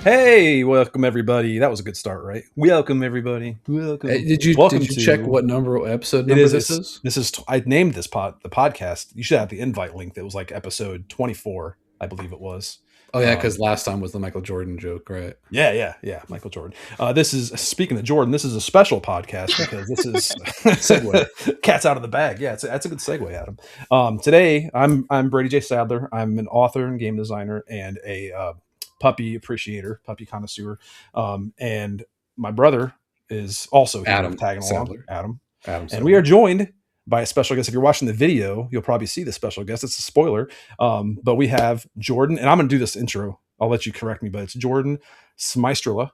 Hey, welcome everybody. That was a good start, right? Welcome everybody. Welcome. Hey, did you check what episode number this is? This is. I named the podcast. You should have the invite link. That was like episode 24, I believe it was. Oh yeah, because last time was the Michael Jordan joke, right? Yeah. Michael Jordan. This is, speaking of Jordan, this is a special podcast because this is Segue. Cat's out of the bag. Yeah, that's a good segue, Adam. Today I'm Brady J. Sadler. I'm an author and game designer and a puppy appreciator, puppy connoisseur. And my brother is also here Adam tagging along. Sadler. Adam. And Sadler. We are joined by a special guest. If you're watching the video, you'll probably see the special guest. It's a spoiler. But we have Jordan, and I'm going to do this intro. I'll let you correct me, but it's Jordan Smystrela.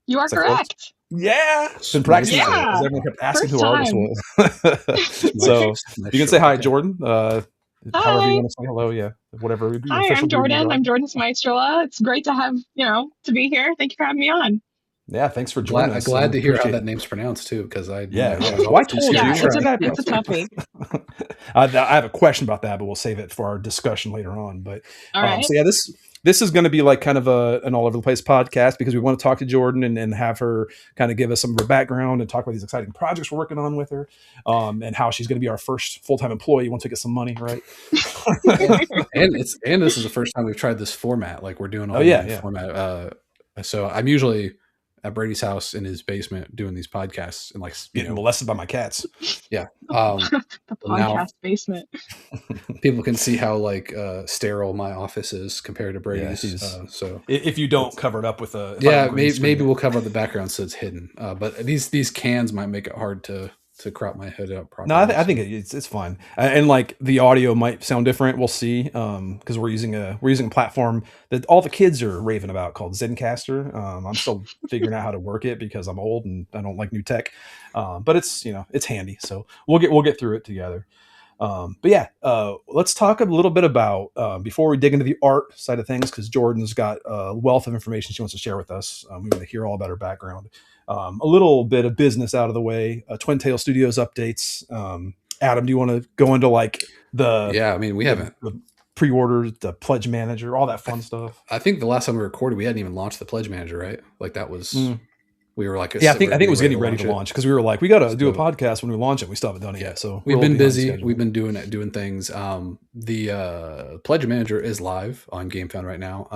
You are correct. Yeah. Been practicing because everyone kept asking who our artist was. So you can say hi, Jordan. However you want to say hello, whatever. Hi, I'm Jordan. I'm Jordan Smystrela. It's great to have, to be here. Thank you for having me on. Yeah, thanks for joining us. Glad to hear how that name's pronounced too, because I told you. It's a toughie. I have a question about that, but we'll save it for our discussion later on. But all right. So this is going to be like kind of an all over the place podcast because we want to talk to Jordan and have her kind of give us some of her background and talk about these exciting projects we're working on with her, and how she's going to be our first full-time employee once we get some money, right? and this is the first time we've tried this format. Like we're doing format. So I'm usually at Brady's house in his basement doing these podcasts and getting molested by my cats. Yeah. The podcast basement. People can see how sterile my office is compared to Brady's. So if you don't cover it up with maybe we'll cover the background so it's hidden. But these cans might make it hard to crop my head up properly. No, I think it's fine, and the audio might sound different. We'll see, because we're using a platform that all the kids are raving about called Zencaster. I'm still figuring out how to work it because I'm old and I don't like new tech, but it's handy. So we'll get through it together. Let's talk a little bit about before we dig into the art side of things, because Jordan's got a wealth of information she wants to share with us. We want to hear all about her background. A little bit of business out of the way. Twin Tail Studios updates. Adam, do you want to go into we haven't the pre-order, the pledge manager, all that fun stuff? I think the last time we recorded, we hadn't even launched the pledge manager, right? Like that was. We were like, I think it was getting ready to launch because we were like, we got to do a podcast when we launch it. We still haven't done it yet. So we've been busy. We've been doing things. The pledge manager is live on GameFound right now.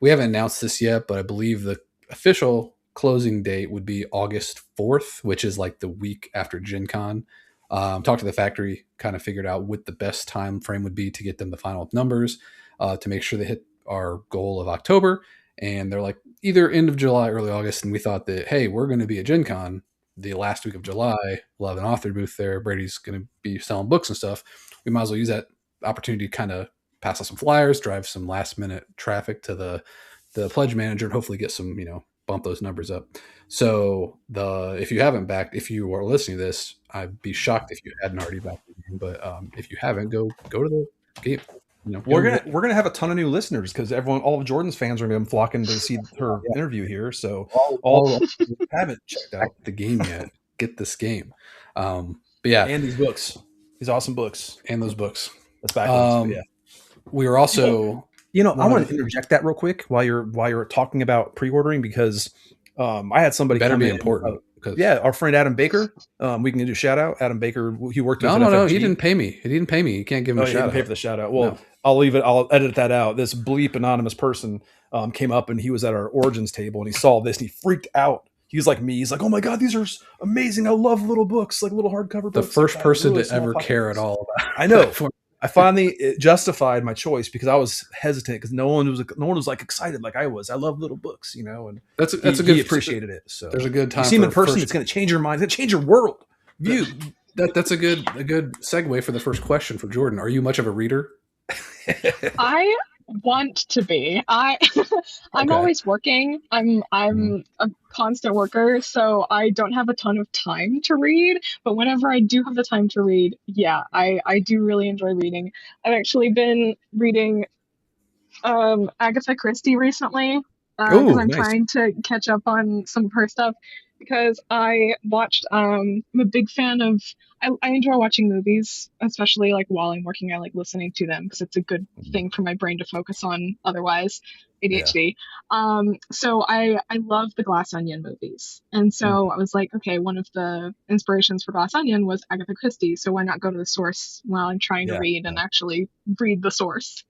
We haven't announced this yet, but I believe the official closing date would be August 4th, which is like the week after Gen Con. Talked to the factory, kind of figured out what the best time frame would be to get them the final numbers, to make sure they hit our goal of October. And they're like either end of July, early August. And we thought that, hey, we're going to be at Gen Con the last week of July. We'll have an author booth there. Brady's going to be selling books and stuff. We might as well use that opportunity to kind of pass out some flyers, drive some last minute traffic to the pledge manager, and hopefully get some, bump those numbers up. So if you haven't backed, if you are listening to this, I'd be shocked if you hadn't already backed the game. But if you haven't, go to the game. We're gonna have a ton of new listeners because all of Jordan's fans are gonna be flocking to see her interview here. So all haven't checked out the game yet, get this game. And these books, these awesome books, and those books. That's backwards. We were also. I want to interject that real quick while you're talking about pre-ordering, because I had somebody better be important. Our friend Adam Baker. We can do a shout out. Adam Baker. He worked with No. He didn't pay me. You can't give him a shout out. He didn't pay for the shout out. Well, no. I'll leave it. I'll edit that out. This bleep anonymous person came up and he was at our Origins table and he saw this and he freaked out. He was like me. He's like, "Oh my god, these are amazing! I love little books, like little hardcover books." The first person to ever care at all about. I know. I finally justified my choice because I was hesitant because no one was like excited like I was. I love little books, and that's a good. He appreciated it. So there's a good time. You see him in person, it's going to change your mind. It's going to change your world view. That's a good segue for the first question for Jordan. Are you much of a reader? I want to be. I'm always working. I'm a constant worker, so I don't have a ton of time to read. But whenever I do have the time to read, I do really enjoy reading. I've actually been reading Agatha Christie recently because I'm trying to catch up on some of her stuff. because I watched I'm a big fan of I enjoy watching movies, especially like while I'm working. I like listening to them because it's a good thing for my brain to focus on, otherwise Yeah. ADHD. So I love the Glass Onion movies. And Mm. so I was like, okay, one of the inspirations for Glass Onion was Agatha Christie, so why not go to the source while I'm trying to Yeah. read and actually read the source?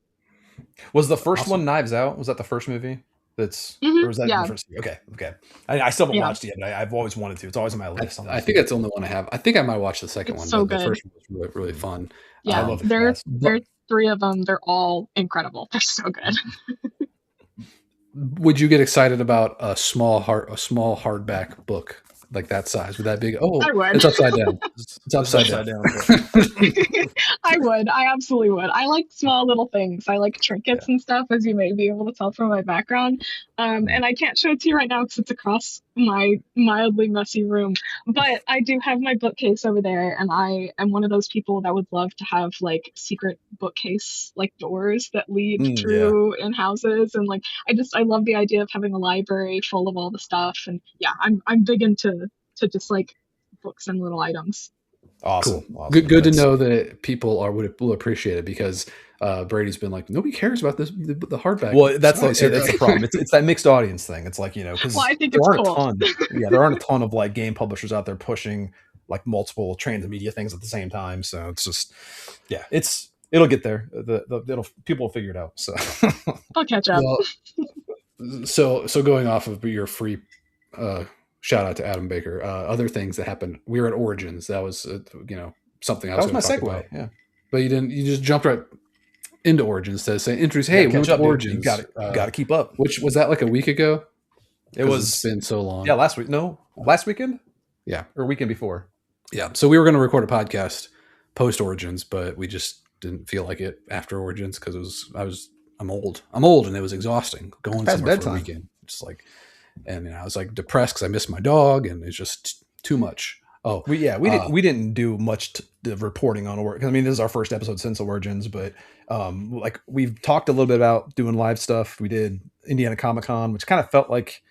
Was the first Awesome. one Knives Out? Was that the first movie? Or was that in the Yeah, first? Okay, okay. I still haven't yeah. watched it yet, but I've always wanted to. It's always on my list. I'm I like, think that's the only one I have. I think I might watch the second It's one, so but the good. first one was really, really fun. I Yeah, love the there cast. there are three of them. They're all incredible. They're so good. Would you get excited about a small hardback book like that size? Would that be? Oh, I would. it's upside down. It's It's upside upside down. down. But I would. I absolutely would. I like small little things. I like yeah. trinkets and stuff, as you may be able to tell from my background. Mm. And I can't show it to you right now because it's across my mildly messy room. But I do have my bookcase over there, and I am one of those people that would love to have like secret bookcase like doors that lead Yeah. through in houses, and like I love the idea of having a library full of all the stuff. And yeah, I'm big into to just like books and little items. Cool. Awesome. Good. Awesome. Good to That's know that people will appreciate it because Brady's been like nobody cares about this the hardback well, size here. that's the problem. It's that mixed audience thing. It's like, Well, because I think there it's aren't a cool. ton. Yeah, there aren't a ton of like game publishers out there pushing like multiple transmedia things at the same time. So it's just, yeah, it'll get there. It'll people will figure it out. So I'll catch up. Well, so going off of your free shout out to Adam Baker. Other things that happened. We were at Origins. That was something I that was was my going to talk segue. about. Yeah, But you didn't. You just jumped right into Origins instead of saying introduce. you Hey, got to we went catch to up, dude. You Origins. got to keep up. Which was that like a week ago? It 'Cause it's was been so long. yeah last week. No, last weekend Yeah. or weekend before. Yeah. So we were going to record a podcast post Origins, but we just didn't feel like it after Origins because I'm old. I'm old, and it was exhausting going Past somewhere for a bedtime. weekend. Just like, and I was like depressed because I missed my dog, and it's just too much. Oh, We didn't do much the reporting on Origins. I mean, this is our first episode since Origins, but like we've talked a little bit about doing live stuff. We did Indiana Comic Con, which kind of felt like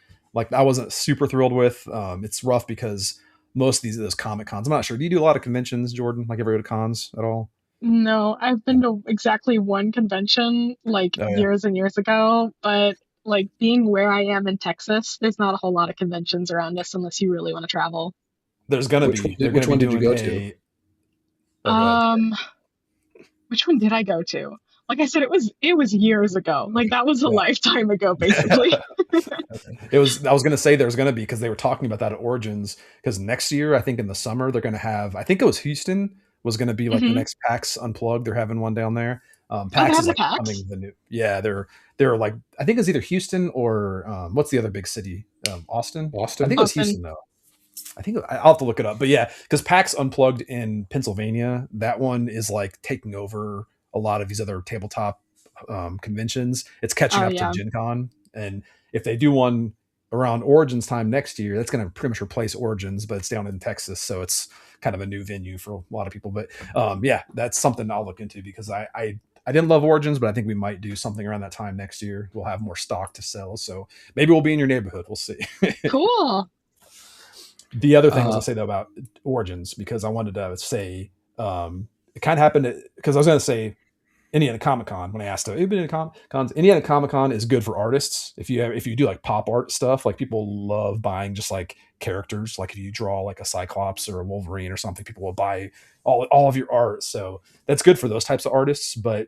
I wasn't super thrilled with. It's rough because most of those Comic Cons. I'm not sure. Do you do a lot of conventions, Jordan? Like ever go to cons at all? No, I've been to exactly one convention like Oh yeah. years and years ago, but like being where I am in Texas, there's not a whole lot of conventions around us unless you really want to travel. There's gonna which be. one, They're which gonna be one did you doing go to? a. Oh, go ahead. Which one did I go to? Like I said, it was years ago. Like that was a Yeah. lifetime ago, basically. It was. I was going to say there's going to be because they were talking about that at Origins. Because next year, I think in the summer they're going to have. I think it was Houston was going to be like the Hmm. next PAX Unplugged. They're having one down there. Oh, they PAX have is the like packs? becoming the new. Yeah, they're like I think it's either Houston or what's the other big city? Austin. I think Boston. it was Austin. Houston though. I think I'll have to look it up, but yeah, because PAX Unplugged in Pennsylvania, that one is like taking over a lot of these other tabletop conventions. It's catching Oh up to yeah. Gen Con, and if they do one around Origins time next year, that's going to pretty much replace Origins, but it's down in Texas, so it's kind of a new venue for a lot of people. But yeah, that's something I'll look into because I didn't love Origins, but I think we might do something around that time next year. We'll have more stock to sell, so maybe we'll be in your neighborhood. We'll see. Cool. The other thing I was gonna say though about Origins, because I wanted to say it kind of happened because I was gonna say Indiana Comic Con when I asked, have you been to cons? Indiana Comic Con is good for artists. If you do like pop art stuff, like people love buying just like characters. Like if you draw like a Cyclops or a Wolverine or something, people will buy all of your art. So that's good for those types of artists, but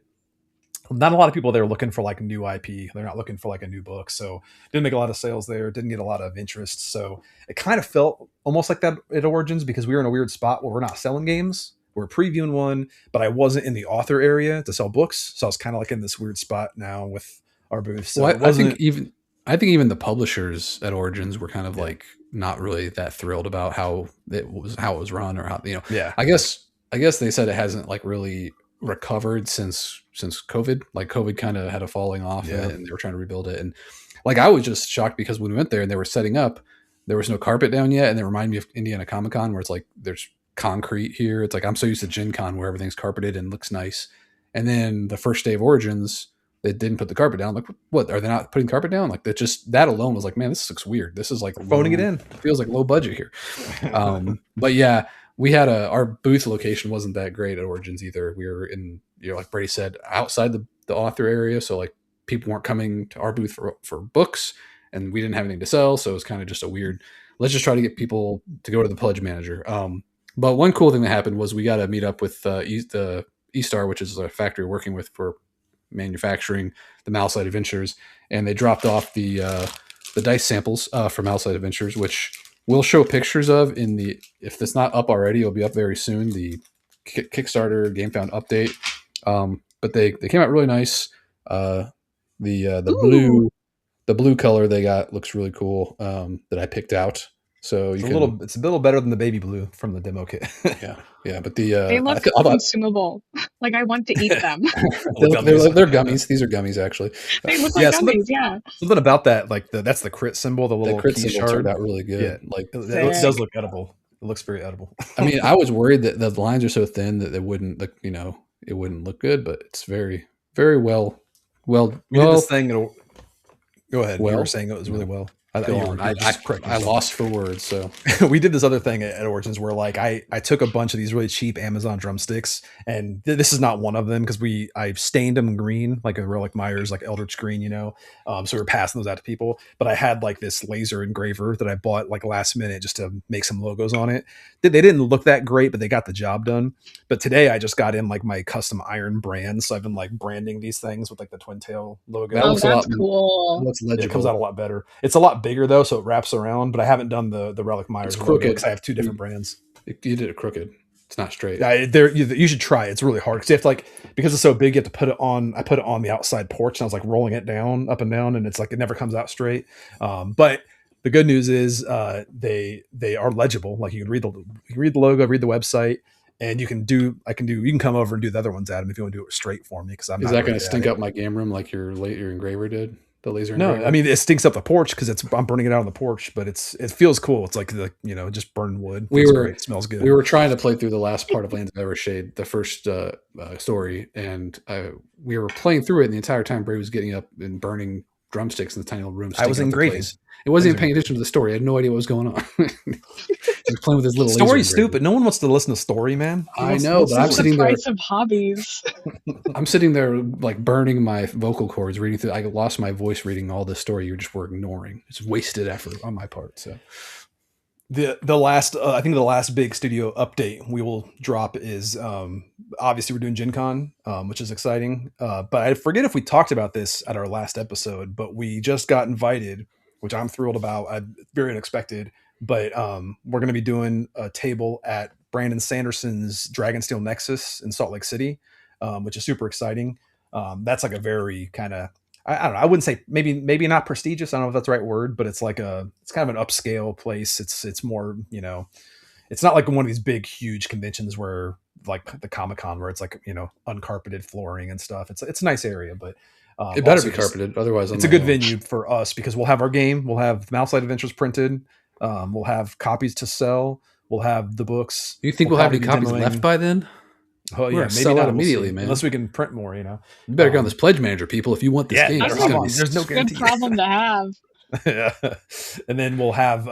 not a lot of people there looking for like new IP. They're not looking for like a new book. So didn't make a lot of sales there. Didn't get a lot of interest. So it kind of felt almost like that at Origins because we were in a weird spot where we're not selling games. We're previewing one, but I wasn't in the author area to sell books. So I was kind of like in this weird spot now with our booth. So Well, it wasn't. I think even the publishers at Origins were kind of like not really that thrilled about how it was run or how Yeah. I guess they said it hasn't like really recovered since COVID. Like COVID kind of had a falling off in Yeah. it, and they were trying to rebuild it. And like I was just shocked because when we went there and they were setting up, there was no carpet down yet, and it reminded me of Indiana Comic Con where it's like there's concrete here. It's like I'm so used to Gen Con where everything's carpeted and looks nice. And then the first day of Origins, they didn't put the carpet down. Like, what are they not putting carpet down? Like, that alone was like, man, this looks weird. This is like phoning it in. Feels like low budget here. But yeah, we had our booth location wasn't that great at Origins either. We were in, like Brady said, outside the author area, so like people weren't coming to our booth for books, and we didn't have anything to sell, so it was kind of just a weird. Let's just try to get people to go to the Pledge Manager. But one cool thing that happened was we got to meet up with the E-Star, which is a factory working with for manufacturing the Malice of Light Adventures, and they dropped off the dice samples for Malice of Light Adventures, which we'll show pictures of if that's not up already, it'll be up very soon. The Kickstarter GameFound update, but they came out really nice. The blue color they got looks really cool. That I picked out. So it's a little better than the baby blue from the demo kit. yeah, but they look consumable. Like I want to eat them. they're gummies. These are gummies, actually. They look like gummies. Something about that, like that's the crit symbol. The little crit symbol turned out really good. Yeah, like it does look edible. It looks very edible. I mean, I was worried that the lines are so thin that it wouldn't look, it wouldn't look good, but it's very, very well. We did this thing. Go ahead. You were saying it was really well. I lost for words. So we did this other thing at Origins where like I took a bunch of these really cheap Amazon drumsticks, and this is not one of them because I stained them green, like a Relic Myers, like Eldritch green, so we were passing those out to people. But I had like this laser engraver that I bought like last minute just to make some logos on it. They didn't look that great, but they got the job done. But today I just got in like my custom iron brand, so I've been like branding these things with like the twin tail logo. That looks that's cool. It looks legible. It comes out a lot better. It's a lot bigger though, so it wraps around. But I haven't done the Relic Myers crooked because I have two different brands. You did it crooked. It's not straight. You should try it. It's really hard because you have to because it's so big. You have to put it on. I put it on the outside porch, and I was like rolling it down, up and down, and it's like it never comes out straight. But the good news is they are legible. Like you can read the logo, read the website. And you can come over and do the other ones, Adam, if you want to do it straight for me. Because I'm is that going to stink up my game room like your engraver did? The laser engraver? No, I mean it stinks up the porch because I'm burning it out on the porch, but it feels cool. It's like just burned wood. It smells good. We were trying to play through the last part of Lands of Evershade, the first story, and we were playing through it, and the entire time Bray was getting up and burning drumsticks in the tiny little room. I was engraving. It wasn't even paying attention to the story. I had no idea what was going on. He was playing with his little story's stupid. No one wants to listen to story, man. I know, but I'm sitting there. Price of hobbies. I'm sitting there like burning my vocal cords, reading through. I lost my voice reading all this story. You just were ignoring. It's wasted effort on my part. So the last, I think the last big studio update we will drop is obviously we're doing Gen Con, which is exciting. But I forget if we talked about this at our last episode, but we just got invited, which I'm thrilled about. Very unexpected, but we're going to be doing a table at Brandon Sanderson's Dragonsteel Nexus in Salt Lake City, which is super exciting. That's like a very kind of, I don't know, I wouldn't say maybe not prestigious. I don't know if that's the right word, but it's kind of an upscale place. It's more, it's not like one of these big, huge conventions where like the Comic-Con where it's like, uncarpeted flooring and stuff. It's a nice area, but it better be carpeted. Otherwise, it's a good venue for us because we'll have our game. We'll have Malice of Light Adventures printed. We'll have copies to sell. We'll have the books. You think we'll have any copies left by then? Oh yeah, maybe sell out immediately, man. Unless we can print more, You better get on this Pledge Manager, people. If you want this game, there's no guarantee. Good problem to have. Yeah. And then we'll have.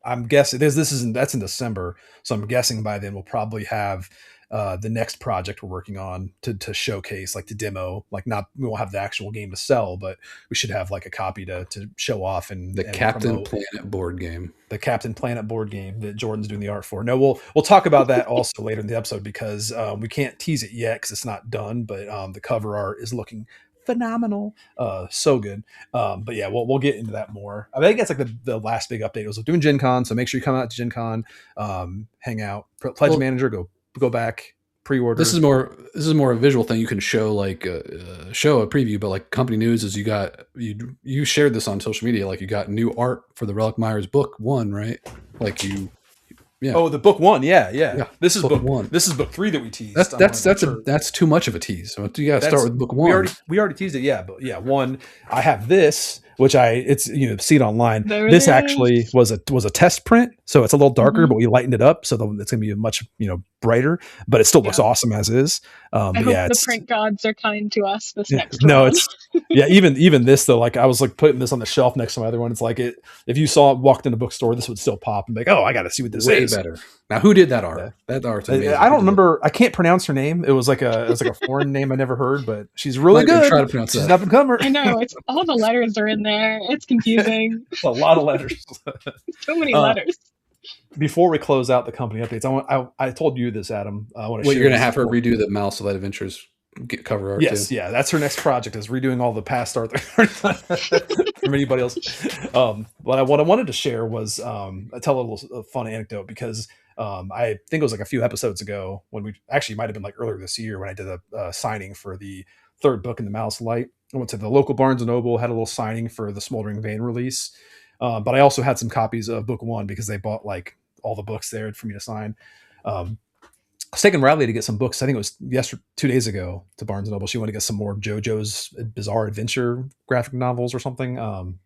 I'm guessing that's in December, so I'm guessing by then we'll probably have the next project we're working on to showcase, like to demo, like we won't have the actual game to sell, but we should have like a copy to show off and Captain Planet board game. The Captain Planet board game that Jordan's doing the art for. No, we'll talk about that also later in the episode because we can't tease it yet because it's not done, but the cover art is looking phenomenal, so good. But yeah, we'll get into that more. I think that's like the last big update. It was doing Gen Con, so make sure you come out to Gen Con, hang out, Pledge Manager, go back, pre-order. This is more a visual thing. You can show show a preview, but like company news is you shared this on social media, like you got new art for the Relic Myers book 1, right? Like yeah. Oh, the book 1, yeah. This is book 1. This is book 3 that we teased. That's too much of a tease. So you got to start with book 1. We already teased it, yeah. But yeah, 1. I have this, which it's see it online. There it This actually is. was a test print, so it's a little darker, but we lightened it up so it's gonna be much brighter, but it still looks Yeah. awesome as is. I But hope yeah, the it's print gods are kind to us this next no, run. it's yeah. Even this though, like I was like putting this on the shelf next to my other one. It's like if you saw it walked in a bookstore, this would still pop and be like, oh, I got to see what this Way is. better. Now, who did that art? Yeah. That art's amazing. I don't remember. I can't pronounce her name. It was like a foreign name I never heard, but she's really Not gonna good. try to pronounce She's that. an up and comer. I know, it's all the letters are in there. It's confusing. It's a lot of letters. So many letters. Before we close out the company updates, I told you this, Adam. I want to. Wait, you're gonna have her redo the Malice of Light Adventures cover art. Yes, too? yeah, that's her next project is redoing all the past art from anybody else. What I wanted to share was tell a little fun anecdote because I think it was like a few episodes ago when we actually might have been like earlier this year when I did a signing for the third book in the Malice of Light. I went to the local Barnes and Noble, had a little signing for the Smoldering Vein release, but I also had some copies of book one because they bought like all the books there for me to sign. I was taking Riley to get some books. I think it was 2 days ago to Barnes and Noble. She wanted to get some more JoJo's Bizarre Adventure graphic novels or something.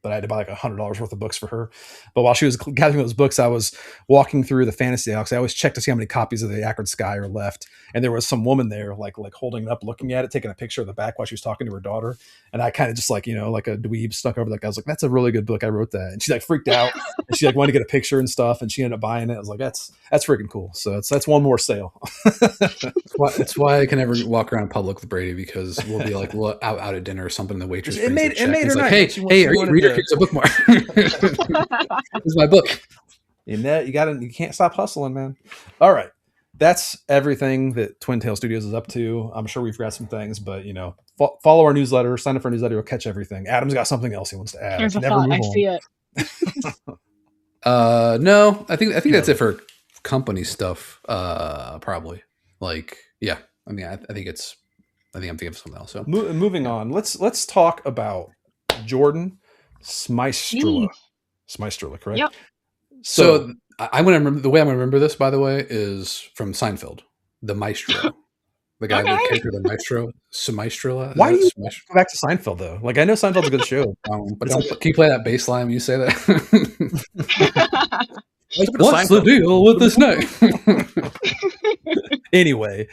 But I had to buy like $100 worth of books for her. But while she was gathering those books, I was walking through the fantasy aisle. I always check to see how many copies of the Acrid Sky are left. And there was some woman there, like holding it up, looking at it, taking a picture of the back while she was talking to her daughter. And I kind of just like a dweeb stuck over. Like I was like, that's a really good book. I wrote that. And she like freaked out. And she like wanted to get a picture and stuff. And she ended up buying it. I was like, that's freaking cool. So that's one more sale. It's why I can never walk around in public with Brady because we'll be like out at dinner or something. The waitress it made her like, night. Hey, are you a reader? Here's a bookmark. This is my book. You can't stop hustling, man. All right. That's everything that Twin Tail Studios is up to. I'm sure we've got some things, but follow our newsletter, sign up for our newsletter, you'll catch everything. Adam's got something else he wants to add. Here's a thought. I see it. No, I think that's it for company stuff. Probably. Like, yeah. I mean, I think I'm thinking of something else. So moving on. Let's talk about Jordan Smystrela. Smystrela, correct? Yep. So I'm gonna remember the way I'm gonna remember this. By the way, is from Seinfeld, the Maestro, the guy, the character, the Maestro, Smystrela. Why do you go back to Seinfeld though? Like I know Seinfeld's a good show, but can you play that bass line when you say that? What's the deal with this night? Anyway,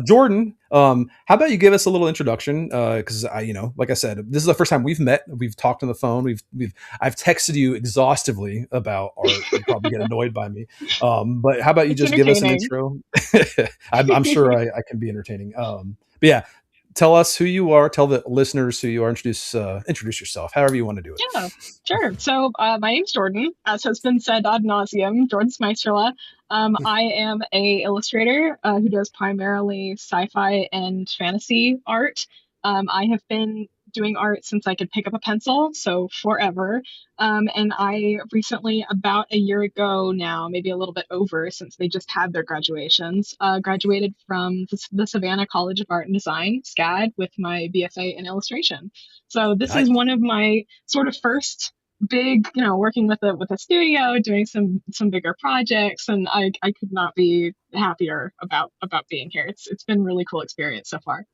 Jordan, how about you give us a little introduction? Because like I said, this is the first time we've met. We've talked on the phone. I've texted you exhaustively about art. You probably get annoyed by me. But how about you just give us an intro? I'm sure I can be entertaining. But yeah, tell us who you are. Tell the listeners who you are. Introduce yourself, however you want to do it. Yeah, sure. So my name's Jordan, as has been said ad nauseum, Jordan Smystrela. I am a illustrator who does primarily sci-fi and fantasy art. I have been doing art since I could pick up a pencil, so forever. And I recently, about a year ago now, maybe a little bit over, since they just had their graduations, graduated from the Savannah College of Art and Design, SCAD, with my BFA in illustration. So this is one of my sort of first big, working with a studio, doing some bigger projects, and I could not be happier about being here. It's been a really cool experience so far.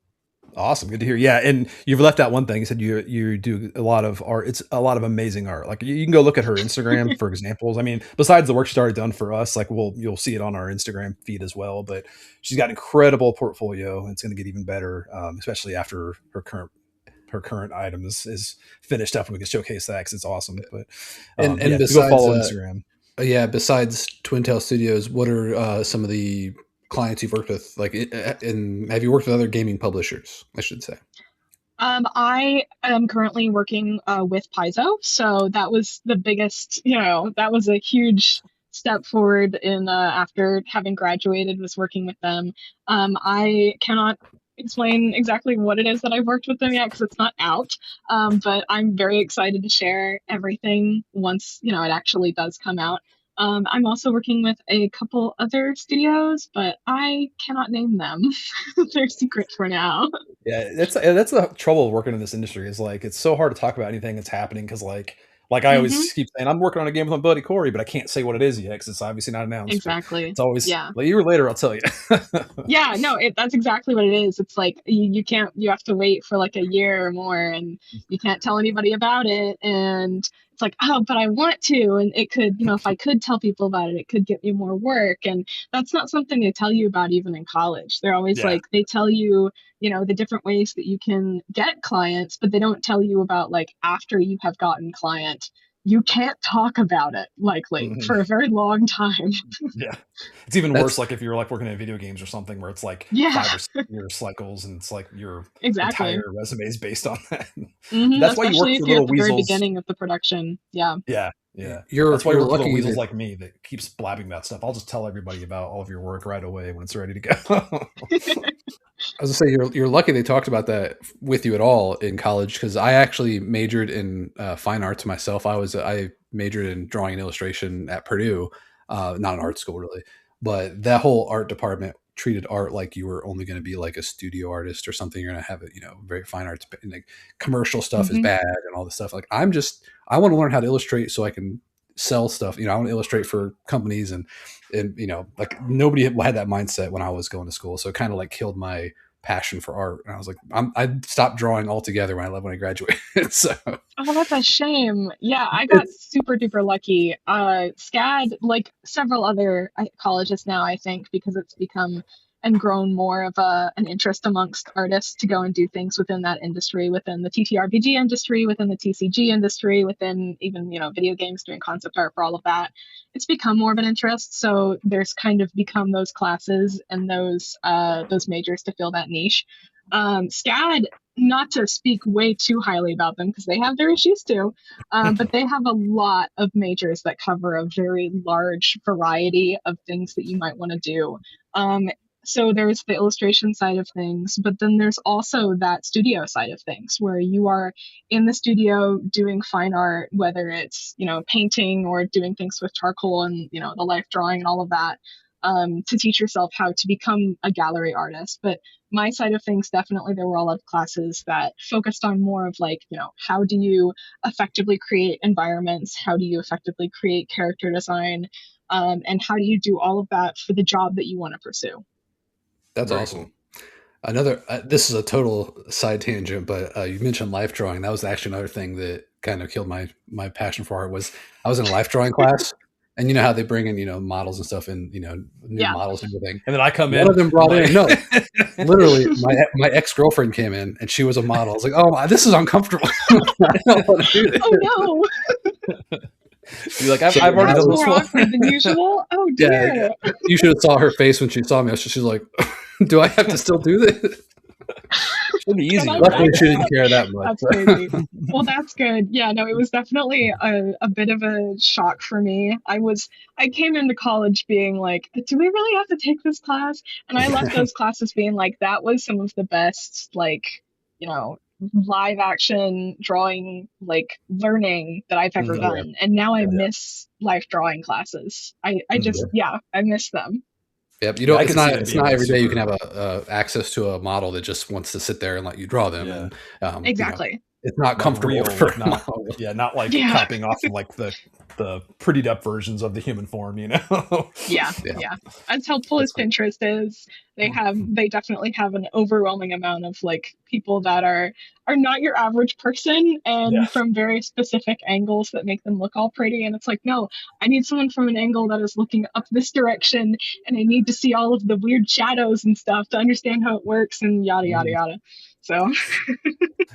Awesome. Good to hear. Yeah. And you've left out one thing. You said you do a lot of art. It's a lot of amazing art. Like you can go look at her Instagram for examples. I mean, besides the work she's already done for us, like you'll see it on our Instagram feed as well, but she's got an incredible portfolio and it's going to get even better. Especially after her current items is finished up and we can showcase that because it's awesome. But and besides, go follow Instagram. Besides Twin Tail Studios, what are some of the clients you've worked with, and have you worked with other gaming publishers, I should say? I am currently working with Paizo, so that was the biggest, that was a huge step forward in after having graduated, was working with them. I cannot explain exactly what it is that I've worked with them yet because it's not out, but I'm very excited to share everything once it actually does come out. I'm also working with a couple other studios, but I cannot name them. They're secret for now. Yeah, that's the trouble of working in this industry is like it's so hard to talk about anything that's happening because like Like I Mm-hmm. always keep saying, I'm working on a game with my buddy Corey, but I can't say what it is yet because it's obviously not announced. But Exactly. it's always Yeah. like a year later, I'll tell you. Yeah, no, that's exactly what it is. It's like you can't, you have to wait for like a year or more, and you can't tell anybody about it. And it's like, oh, but I want to. And it could, if I could tell people about it, it could get me more work. And that's not something they tell you about even in college. They're always Yeah. like, they tell you, the different ways that you can get clients, but they don't tell you about like after you have gotten client, you can't talk about it likely Mhm. for a very long time. Yeah. It's even That's worse, like if you're like working in video games or something where it's like Yeah, 5 or 6 year cycles and it's like your exactly. entire resume is based on that. That's why you work Especially if for you're at little the very weasels. beginning of the production. Yeah. Yeah. Yeah. you're That's why you you're work for little lucky weasels that like me that keeps blabbing about stuff. I'll just tell everybody about all of your work right away when it's ready to go. I was gonna say you're lucky they talked about that with you at all in college because I actually majored in fine arts myself. I majored in drawing and illustration at Purdue, not an art school really, but that whole art department treated art like you were only going to be like a studio artist or something. You're going to have it, very fine arts, and like commercial stuff is Hmm. bad and all this stuff. Like I want to learn how to illustrate so I can sell stuff. I want to illustrate for companies and like nobody had that mindset when I was going to school, so it kind of like killed my passion for art. And I was like, I stopped drawing altogether when I graduated. So Oh, that's a shame. Yeah, I got it's super duper lucky. SCAD, like several other colleges now, I think, because it's become and grown more of an interest amongst artists to go and do things within that industry, within the TTRPG industry, within the TCG industry, within even, video games, doing concept art for all of that. It's become more of an interest. So there's kind of become those classes and those majors to fill that niche. SCAD, not to speak way too highly about them because they have their issues too, but they have a lot of majors that cover a very large variety of things that you might want to do. Um, so there's the illustration side of things, but then there's also that studio side of things where you are in the studio doing fine art, whether it's, painting or doing things with charcoal and, the life drawing and all of that, to teach yourself how to become a gallery artist. But my side of things, definitely there were a lot of classes that focused on more of like, how do you effectively create environments? How do you effectively create character design? And how do you do all of that for the job that you want to pursue? that's Very awesome. cool. Another this is a total side tangent, but you mentioned life drawing. That was actually another thing that kind of killed my passion for art. Was I was in a life drawing class, and you know how they bring in models and stuff, and new Yeah. models and everything. And then I come One in, of them I'm brought like, in no, literally my ex girlfriend came in and she was a model. I was like, oh, this is uncomfortable. I don't want to do this. Oh no, you're like, So I've already that's done more this one. awkward than usual. Oh yeah, dear. you should have saw her face when she saw me. She's like, do I have to still do this? Should be Can easy, I right? Luckily, back she didn't up? care that much. That's crazy. Well, that's good. Yeah, no, it was definitely a bit of a shock for me. I came into college being like, do we really have to take this class? And I left those classes being like, that was some of the best, like, live action drawing, like learning that I've ever Mhm. Oh, yeah. done. And now I Yeah. miss life drawing classes. I Mhm. just, yeah, I miss them. Yep. Yeah, I It's can see not them it's being not like every day you can super. have a access to a model that just wants to sit there and let you draw them, Yeah, and Exactly. it's not like comfortable real, for like a not. model. Yeah, not like Yeah. copying off of like the prettied up versions of the human form. Yeah, Yeah, yeah. As helpful that's as cool. Pinterest is, they definitely have an overwhelming amount of like people that are not your average person Yeah. and from very specific angles that make them look all pretty. And it's like, no, I need someone from an angle that is looking up this direction and I need to see all of the weird shadows and stuff to understand how it works and yada yada Mhm. yada. So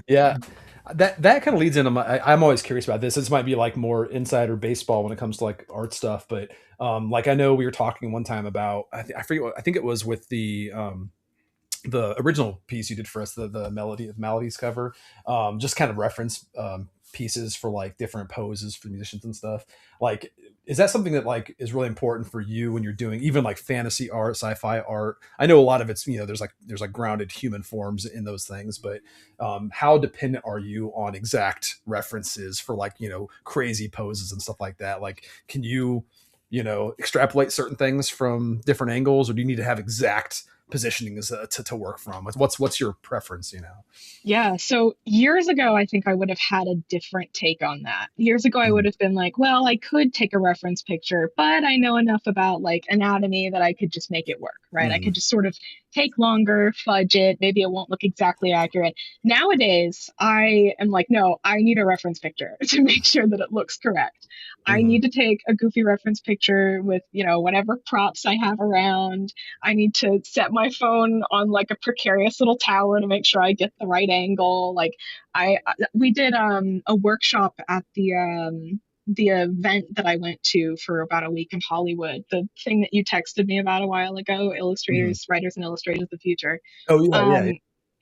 Yeah, that kind of leads into I'm always curious about this. This might be like more insider baseball when it comes to like art stuff, but like I know we were talking one time about I forget I think it was with the original piece you did for us, the melody of melodies cover, just kind of reference pieces for like different poses for musicians and stuff. Like, is that something that like is really important for you when you're doing even like fantasy art, sci-fi art? I know a lot of it's there's like grounded human forms in those things, but how dependent are you on exact references for like crazy poses and stuff like that? Like, can you extrapolate certain things from different angles, or do you need to have exact positioning is to work from? What's your preference? Yeah, so years ago, I think I would have had a different take on that. Years ago, I would Mm, have been like, well, I could take a reference picture, but I know enough about like anatomy that I could just make it work, right? I could mm, just sort of take longer, fudge it. Maybe it won't look exactly accurate. Nowadays, I am like, no, I need a reference picture to make sure that it looks correct. I mm, need to take a goofy reference picture with, whatever props I have around. I need to set my phone on like a precarious little tower to make sure I get the right angle. Like we did a workshop at the event that I went to for about a week in Hollywood. The thing that you texted me about a while ago, mm. illustrators, writers and illustrators of the future. Oh yeah, yeah, yeah.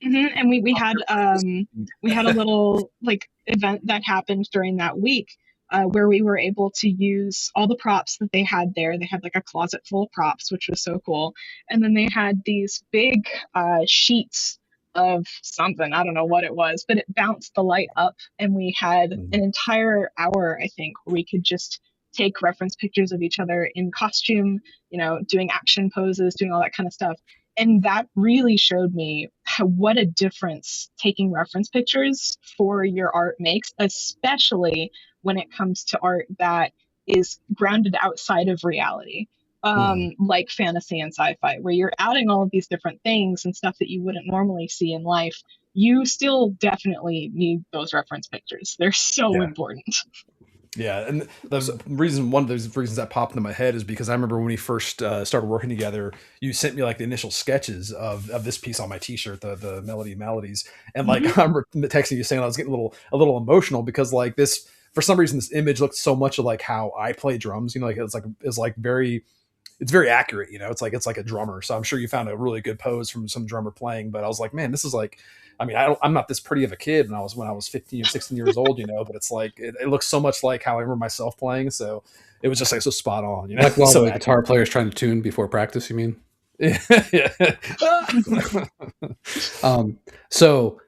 Um and we had a little like event that happened during that week where we were able to use all the props that they had there. They had like a closet full of props, which was so cool. And then they had these big sheets of something. I don't know what it was, but it bounced the light up. And we had Mm, an entire hour, I think, where we could just take reference pictures of each other in costume, doing action poses, doing all that kind of stuff. And that really showed me what a difference taking reference pictures for your art makes, especially when it comes to art that is grounded outside of reality, mm. like fantasy and sci-fi, where you're adding all of these different things and stuff that you wouldn't normally see in life. You still definitely need those reference pictures. They're so Yeah. important. Yeah, and So, one of those reasons that popped into my head is because I remember when we first started working together, you sent me like the initial sketches of this piece on my T-shirt, the Melody Melodies, and like Hmm. I remember texting you saying I was getting a little emotional because like this for some reason this image looked so much like how I play drums, like it's like very it's very accurate, it's like a drummer. So I'm sure you found a really good pose from some drummer playing, but I was like, man, this is like, I mean, I'm not this pretty of a kid when I was 15 or 16 years old, but it's like it looks so much like how I remember myself playing. So it was just like so spot on, like while so the accurate. guitar player is trying to tune before practice, you mean? Yeah. Um, so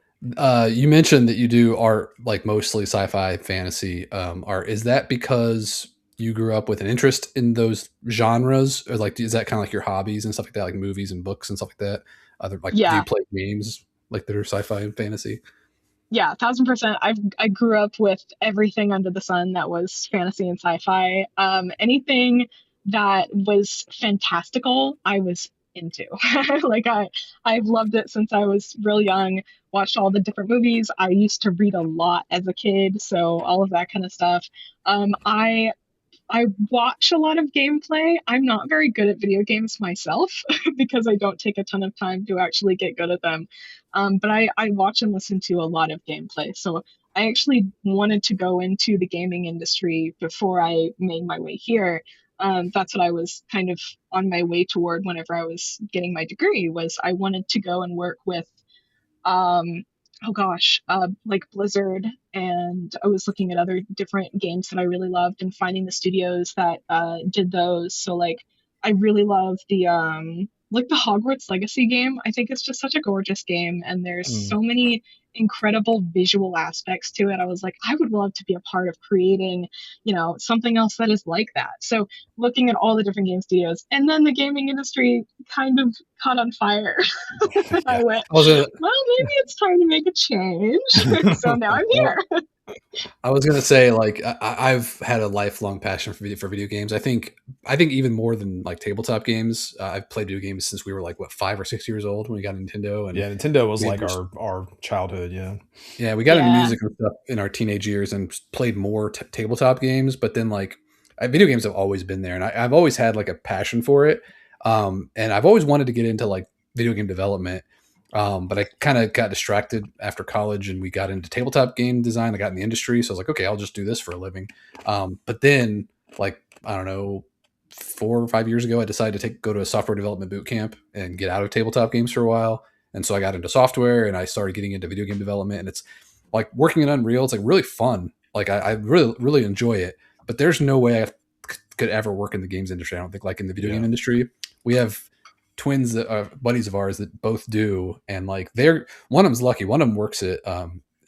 you mentioned that you do art like mostly sci-fi fantasy art. Is that because you grew up with an interest in those genres, or like is that kind of like your hobbies and stuff like that, like movies and books and stuff like that? Other like, do you Yeah, play games like that are sci-fi and fantasy? yeah, 1,000%. I grew up with everything under the sun that was fantasy and sci-fi. Anything that was fantastical, I was into. Like I've loved it since I was real young. Watched all the different movies. I used to read a lot as a kid, so all of that kind of stuff. I watch a lot of gameplay. I'm not very good at video games myself because I don't take a ton of time to actually get good at them. But I watch and listen to a lot of gameplay. So I actually wanted to go into the gaming industry before I made my way here. That's what I was kind of on my way toward whenever I was getting my degree was I wanted to go and work with um oh gosh, like Blizzard, and I was looking at other different games that I really loved and finding the studios that did those. So like I really love the like the Hogwarts Legacy game. I think it's just such a gorgeous game and there's Mm. so many incredible visual aspects to it. I was like, I would love to be a part of creating, something else that is like that. So looking at all the different game studios and then the gaming industry kind of caught on fire. Yeah. I went, I was gonna, well, maybe it's time to make a change. So now I'm well, here. I was gonna say like I've had a lifelong passion for video games. I think even more than like tabletop games. I've played video games since we were like what 5 or 6 years old when we got a Nintendo, and Yeah, Nintendo was we had like just our childhood. Yeah. yeah, we got into Yeah. music and stuff in our teenage years and played more tabletop games. But then like video games have always been there, and I've always had like a passion for it. And I've always wanted to get into like video game development. But I kind of got distracted after college and we got into tabletop game design. I got in the industry. So I was like, okay, I'll just do this for a living. But then like, I don't know, 4 or 5 years ago, I decided to go to a software development boot camp and get out of tabletop games for a while. And so I got into software and I started getting into video game development, and it's like working in Unreal. It's like really fun. Like I really, really enjoy it, but there's no way could ever work in the games industry. I don't think like in the video game Yeah. industry, we have twins that are buddies of ours that both do. And like one of them's lucky. One of them works at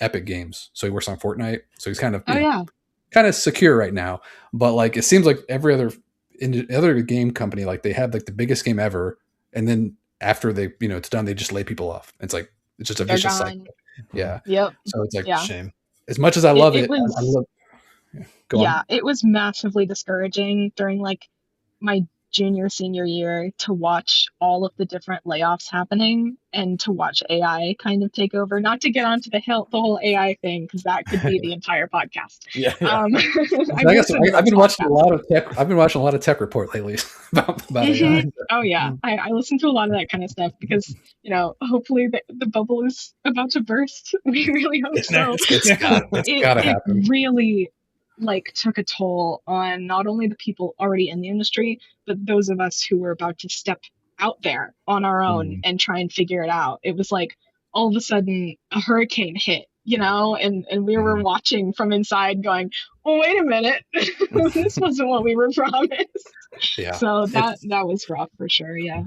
Epic Games. So he works on Fortnite. So he's kind of, Oh yeah. kind of secure right now, but like it seems like every other game company, like they have like the biggest game ever, and then after they, it's done, they just lay people off. It's like, it's just a They're vicious cycle. gone. Yeah. Yep. So it's like, Yeah. Shame. as much as I It, love it it, I was love, yeah, go on. yeah, it was massively discouraging during like my junior senior year to watch all of the different layoffs happening and to watch AI kind of take over. Not to get onto the whole AI thing because that could be the entire podcast. Yeah, yeah. I I will guess send you I've those been watching a podcasts. lot of tech. I've been watching a lot of tech report lately about AI. Oh yeah, I listen to a lot of that kind of stuff because hopefully the bubble is about to burst. We really hope Getting there. so. It's It's getting got there. it's got to It happen. really like took a toll on not only the people already in the industry, but those of us who were about to step out there on our own Mhm. and try and figure it out. It was like all of a sudden a hurricane hit, and we were Mhm. watching from inside going, oh, wait a minute, this wasn't what we were promised. Yeah. So that It's that was rough for sure. Yeah.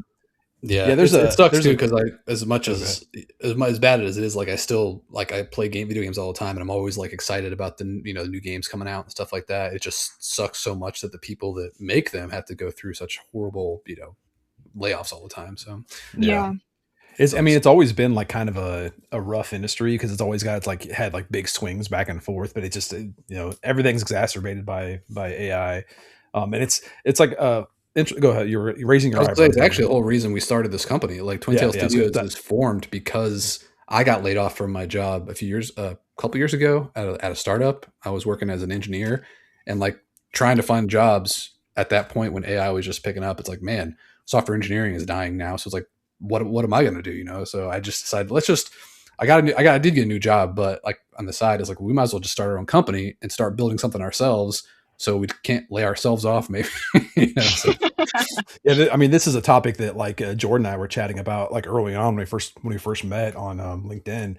Yeah, Yeah, it sucks there's too a because I, as much oh, go ahead. as bad as it is, like I still like I play video games all the time, and I'm always like excited about the new games coming out and stuff like that. It just sucks so much that the people that make them have to go through such horrible layoffs all the time. So Yeah. Yeah. I mean, sucks. it's always been like kind of a rough industry because it's always got it's like had like big swings back and forth, but it just everything's exacerbated by AI, and it's like go ahead. You're raising I your was gonna say eyebrows it's there. actually the whole reason we started this company. Like Twin Yeah, Tail yeah. So Studios is formed because I got laid off from my job a couple years ago at a startup. I was working as an engineer and like trying to find jobs at that point when AI was just picking up. It's like, man, software engineering is dying now. So it's like, what am I going to do? So I just decided, I did get a new job, but like on the side, it's like, we might as well just start our own company and start building something ourselves. So we can't lay ourselves off maybe. So yeah, I mean, this is a topic that like Jordan and I were chatting about like early on when we first met on LinkedIn,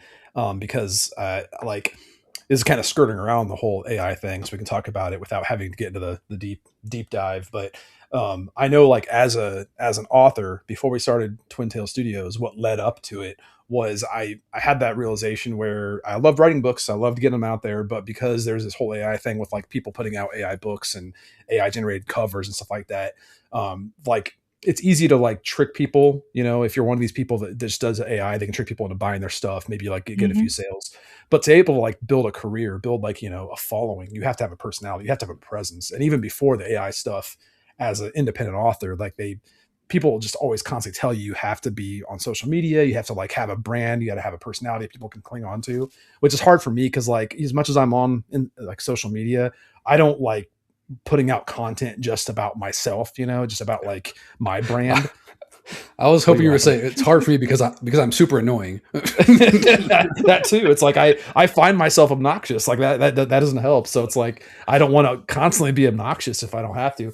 because like this is kind of skirting around the whole AI thing, so we can talk about it without having to get into the deep dive. But I know like as an author, before we started Twin Tail Studios, what led up to it was I had that realization where I loved writing books, I loved getting them out there, but because there's this whole AI thing with like people putting out AI books and AI generated covers and stuff like that, like it's easy to like trick people. If you're one of these people that just does AI, they can trick people into buying their stuff, maybe like get a few Hmm. sales. But to able to like build a career, build like a following, you have to have a personality, you have to have a presence. And even before the AI stuff, as an independent author, like people just always constantly tell you have to be on social media, you have to like have a brand, you got to have a personality people can cling on to, which is hard for me because like as much as I'm on in like social media, I don't like putting out content just about myself, just about like my brand. I was What are hoping you you were laughing saying it's hard for me because I'm super annoying. that too. It's like I find myself obnoxious. Like that doesn't help. So it's like I don't want to constantly be obnoxious if I don't have to.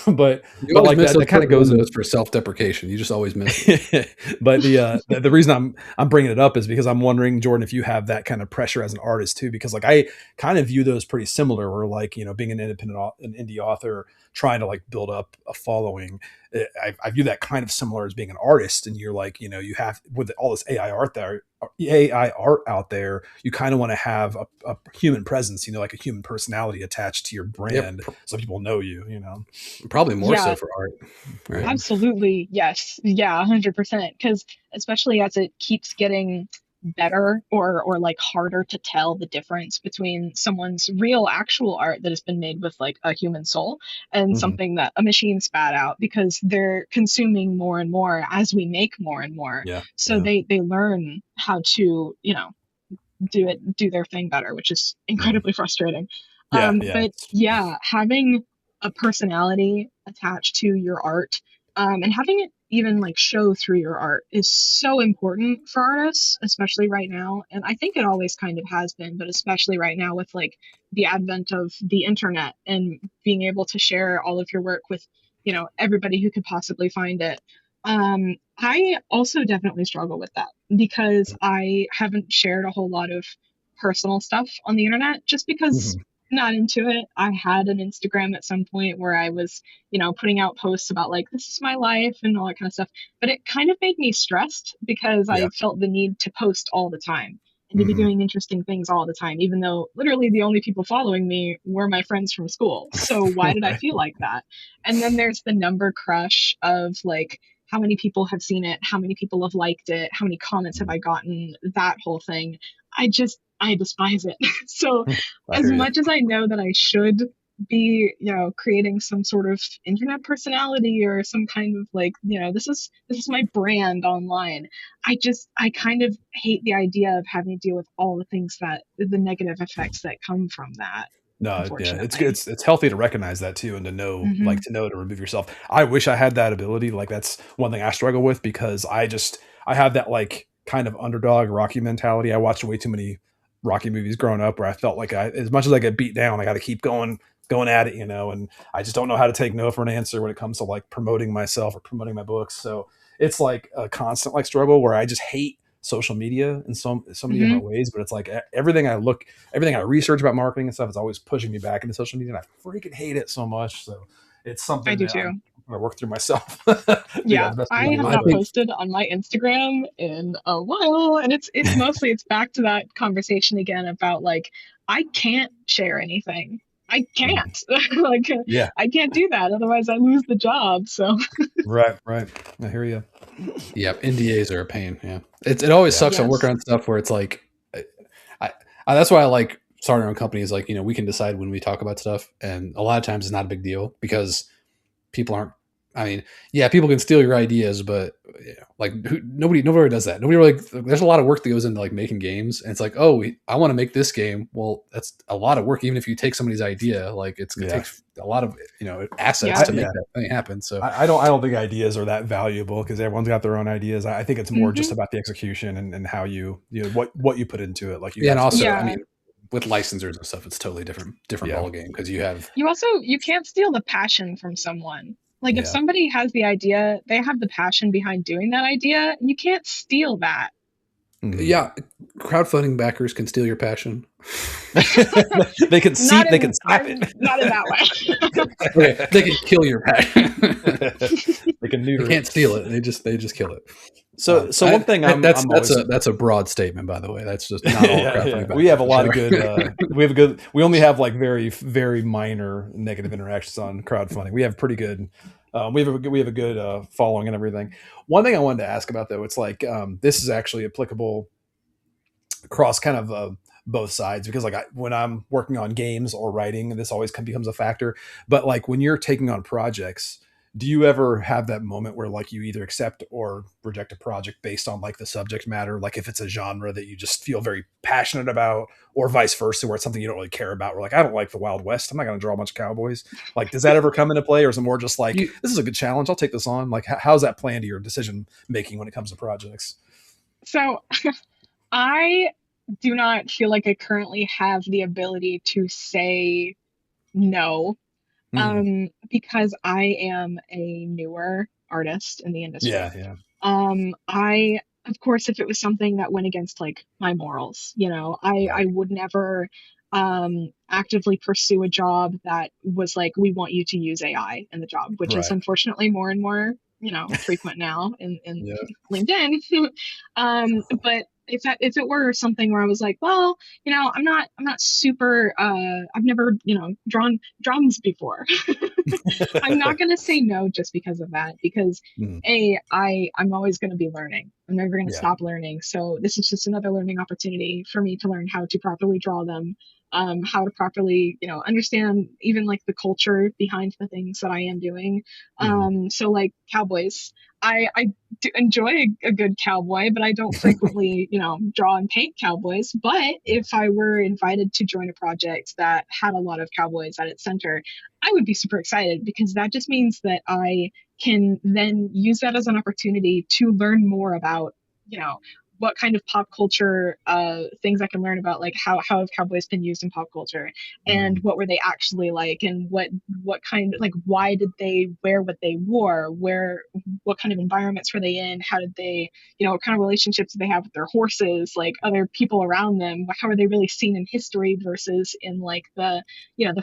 But You but always like miss those that kind of goes in. windows for self-deprecation. You just always miss them. But the reason I'm bringing it up is because I'm wondering, Jordan, if you have that kind of pressure as an artist too, because like I kind of view those pretty similar. Where like being an an indie author, trying to like build up a following. I view that kind of similar as being an artist, and you're like you have with all this AI art out there, you kind of want to have a human presence, like a human personality attached to your Yep, brand, so people know you. probably more so Yeah, for art, right? Yeah. absolutely. Yes. Yeah, 100%. Because especially as it keeps getting better or like harder to tell the difference between someone's real actual art that has been made with like a human soul and Hmm. something that a machine spat out because they're consuming more and more as we make more and more. Yeah. So Yeah. they learn how to, do their thing better, which is Mhm. incredibly frustrating. Yeah. Yeah. But yeah, having a personality attached to your art, and having it even like show through your art is so important for artists, especially right now. And I think it always kind of has been, but especially right now with like the advent of the internet and being able to share all of your work with, everybody who could possibly find it. I also definitely struggle with that because I haven't shared a whole lot of personal stuff on the internet just because Mhm. not into it. I had an Instagram at some point where I was, putting out posts about like this is my life and all that kind of stuff, but it kind of made me stressed because Yeah. I felt the need to post all the time and to be Hmm. doing interesting things all the time even though literally the only people following me were my friends from school. So why did I Right. feel like that? And then there's the number crush of like how many people have seen it, how many people have liked it, how many comments have I gotten, that whole thing. I despise it. So I as hear you. much as I know that I should be, creating some sort of internet personality or some kind of like, this is my brand online. I kind of hate the idea of having to deal with all the things that the negative effects that come from that, No, yeah, it's good. unfortunately. It's healthy to recognize that too, and to know, Hmm. to remove yourself. I wish I had that ability. Like that's one thing I struggle with because I have that like kind of underdog Rocky mentality. I watched way too many Rocky movies growing up where I felt like as much as I get beat down, I got to keep going at it, and I just don't know how to take no for an answer when it comes to like promoting myself or promoting my books. So it's like a constant like struggle where I just hate social media in so many Hmm. different ways. But it's like everything I research about marketing and stuff is always pushing me back into social media, and I freaking hate it so much. So it's I something do that too. I'm going to work through myself. Yeah, Yeah, the best way I to have do it. I not But think posted on my Instagram in a while, and it's mostly it's back to that conversation again about like I can't share anything. I can't. Like yeah, I can't do that, otherwise I lose the job. So right. I hear you. yeah, NDAs are a pain. Yeah, it always Yeah, sucks on working yes. on stuff where it's like, that's why I like starting our own companies. Like, we can decide when we talk about stuff, and a lot of times it's not a big deal because people aren't. I mean, yeah, people can steal your ideas, but like nobody does that. Nobody really. There's a lot of work that goes into like making games, and it's like, oh, I want to make this game. Well, that's a lot of work. Even if you take somebody's idea, like it yeah. takes a lot of assets Yeah. to make Yeah, that thing happen. So I don't think ideas are that valuable because everyone's got their own ideas. I think it's more just Hmm. about the execution and how what you put into it. Like you yeah, and have to. also, I Yeah. mean, with licensors and stuff, it's totally different Yeah, ball game because you have You can't steal the passion from someone. Like if yeah. somebody has the idea, they have the passion behind doing that idea, you can't steal that. Mhm. yeah, crowdfunding backers can steal your passion. They can Not they can in sap it. I'm not in that way. Okay, they can kill your passion. They can They neuter it. can't steal it. They just kill it. So one thing I'm always That's a broad statement, by the way. That's just not all yeah. crowdfunding We have backers a for lot of sure. good we only have like very minor negative interactions on crowdfunding. We have pretty good we have a good following and everything. One thing I wanted to ask about though, it's like this is actually applicable across kind of both sides because like when I'm working on games or writing, this always becomes a factor. But like when you're taking on projects, do you ever have that moment where like you either accept or reject a project based on like the subject matter, like if it's a genre that you just feel very passionate about, or vice versa, where it's something you don't really care about? We're like, I don't like the Wild West. I'm not going to draw a bunch of cowboys. Like, does that ever come into play, or is it more just like You, this is a good challenge? I'll take this on. Like, how's that play into your decision making when it comes to projects? So I do not feel like I currently have the ability to say no, Hmm. because I am a newer artist in the Yeah, industry. yeah, Of course, if it was something that went against like my morals, I right, would never actively pursue a job that was like, we want you to use AI in the job, which is right. unfortunately more and more, frequent now in Yeah. LinkedIn. But if it were something where I was like, well, I'm not super, I've never, drawn drums before. I'm not going to say no just because of that, because Mhm. I'm always going to be learning. I'm never going to Yeah. stop learning. So this is just another learning opportunity for me to learn how to properly draw them, how to properly, understand even like the culture behind the things that I am doing. Mhm. So like cowboys, I do enjoy a good cowboy, but I don't frequently, draw and paint cowboys. But Yeah. if I were invited to join a project that had a lot of cowboys at its center, I would be super excited because that just means that I can then use that as an opportunity to learn more about, you know, what kind of pop culture things I can learn about, like how have cowboys been used in pop culture, and Mhm. what were they actually like, and what kind of like why did they wear what they wore, what kind of environments were they in, how did they, what kind of relationships did they have with their horses, like other people around them, how are they really seen in history versus in like the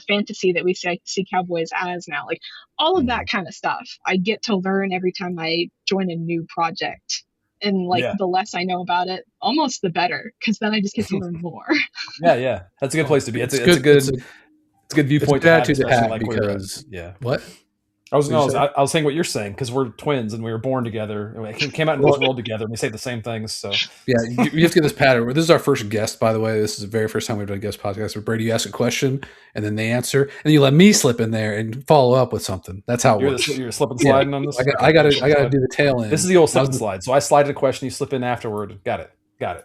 fantasy that we see cowboys as now, like all of that Mhm. kind of stuff I get to learn every time I join a new project. And like Yeah. the less I know about it, almost the better, because then I just get to learn more. Yeah, yeah. That's a good well, place to be. it's good. It's a good It's a viewpoint good to have, attitude to especially have like where because yeah. what? I was, What'd no, you say? I was saying what you're saying because we're twins and we were born together. And we came out into this Well, world together and we say the same things. So yeah, you have to get this pattern. This is our first guest, by the way. This is the very first time we've done a guest podcast. Where Brady, you ask a question and then they answer, and you let me slip in there and follow up with something. That's how it works. you're slip and Yeah, sliding on this. Okay, I got you're to slip and slide. do the tail end. This is the old That slip was and the, slide. So I slide a question, you slip in afterward. Got it.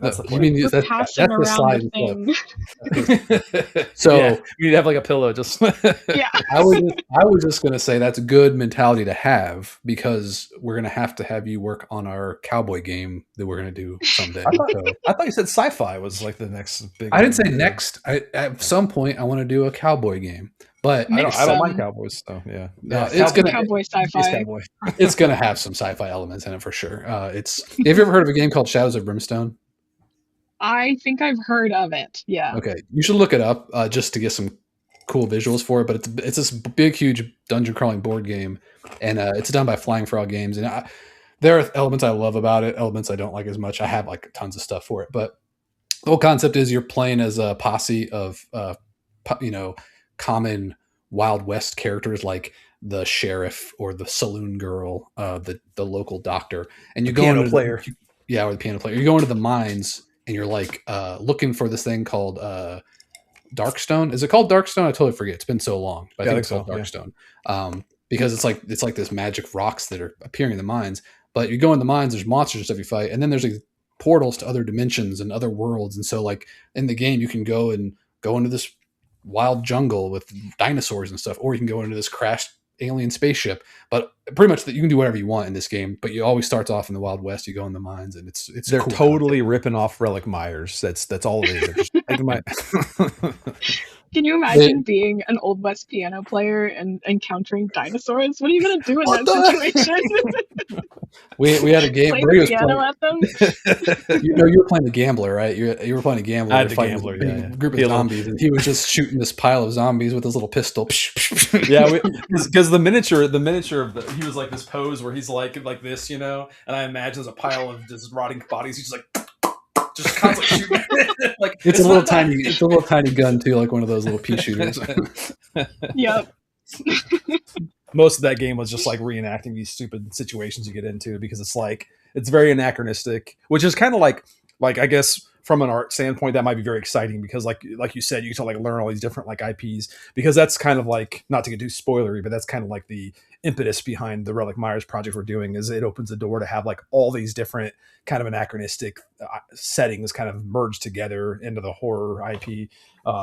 That's the you plan. mean We're that's passing the around slide the and slip. thing. So yeah, we need to have like a pillow. Just Yeah. I was just gonna say that's a good mentality to have because we're gonna have you work on our cowboy game that we're gonna do someday. So I thought you said sci-fi was like the next big. I didn't say one. next. At some point I want to do a cowboy game, but I don't mind Some. cowboys. So yeah, it's gonna Cowboy Space sci-fi. cowboy. it's gonna have some sci-fi elements in it for sure. It's have you ever heard of a game called Shadows of Brimstone? I think I've heard of it. Yeah. Okay, you should look it up just to get some cool visuals for it. But it's this big, huge dungeon crawling board game, and it's done by Flying Frog Games. And there are elements I love about it, elements I don't like as much. I have like tons of stuff for it, but the whole concept is you're playing as a posse of common Wild West characters like the sheriff or the saloon girl, the local doctor, and you go Piano into player. or the piano player. You go into the mines and you're like looking for this thing called Darkstone. Is it called Darkstone? I totally forget. It's been so long. But I think it's called Darkstone. Because it's like this magic rocks that are appearing in the mines. But you go in the mines, there's monsters and stuff you fight, and then there's like portals to other dimensions and other worlds. And so like in the game you can go into this wild jungle with dinosaurs and stuff, or you can go into this crashed alien spaceship. But pretty much that you can do whatever you want in this game, but you always starts off in the Wild West. You go in the mines, and it's They're cool totally ripping off Relic Myers. That's all it is. They're just taking my Can you imagine being an Old West piano player and encountering dinosaurs? What are you gonna do in What that situation? We had a game. Play Brady the was piano playing, at them? you were playing the gambler, right? You were playing a gambler. I had the fighting gambler, a yeah. group of zombies, and he was just shooting this pile of zombies with his little pistol. Yeah, because the miniature of he was like this pose where he's like this, and I imagine there's a pile of just rotting bodies. He's just like just constantly shooting. Like it's a little tiny gun too, like one of those little pea shooters. Yep. Most of that game was just like reenacting these stupid situations you get into because it's very anachronistic, which is kind of like I guess from an art standpoint that might be very exciting because like you said, you get to like learn all these different like IPs because that's kind of like, not to get too spoilery, but that's kind of like the impetus behind the Relic Myers project we're doing, is it opens the door to have like all these different kind of anachronistic settings kind of merged together into the horror IP,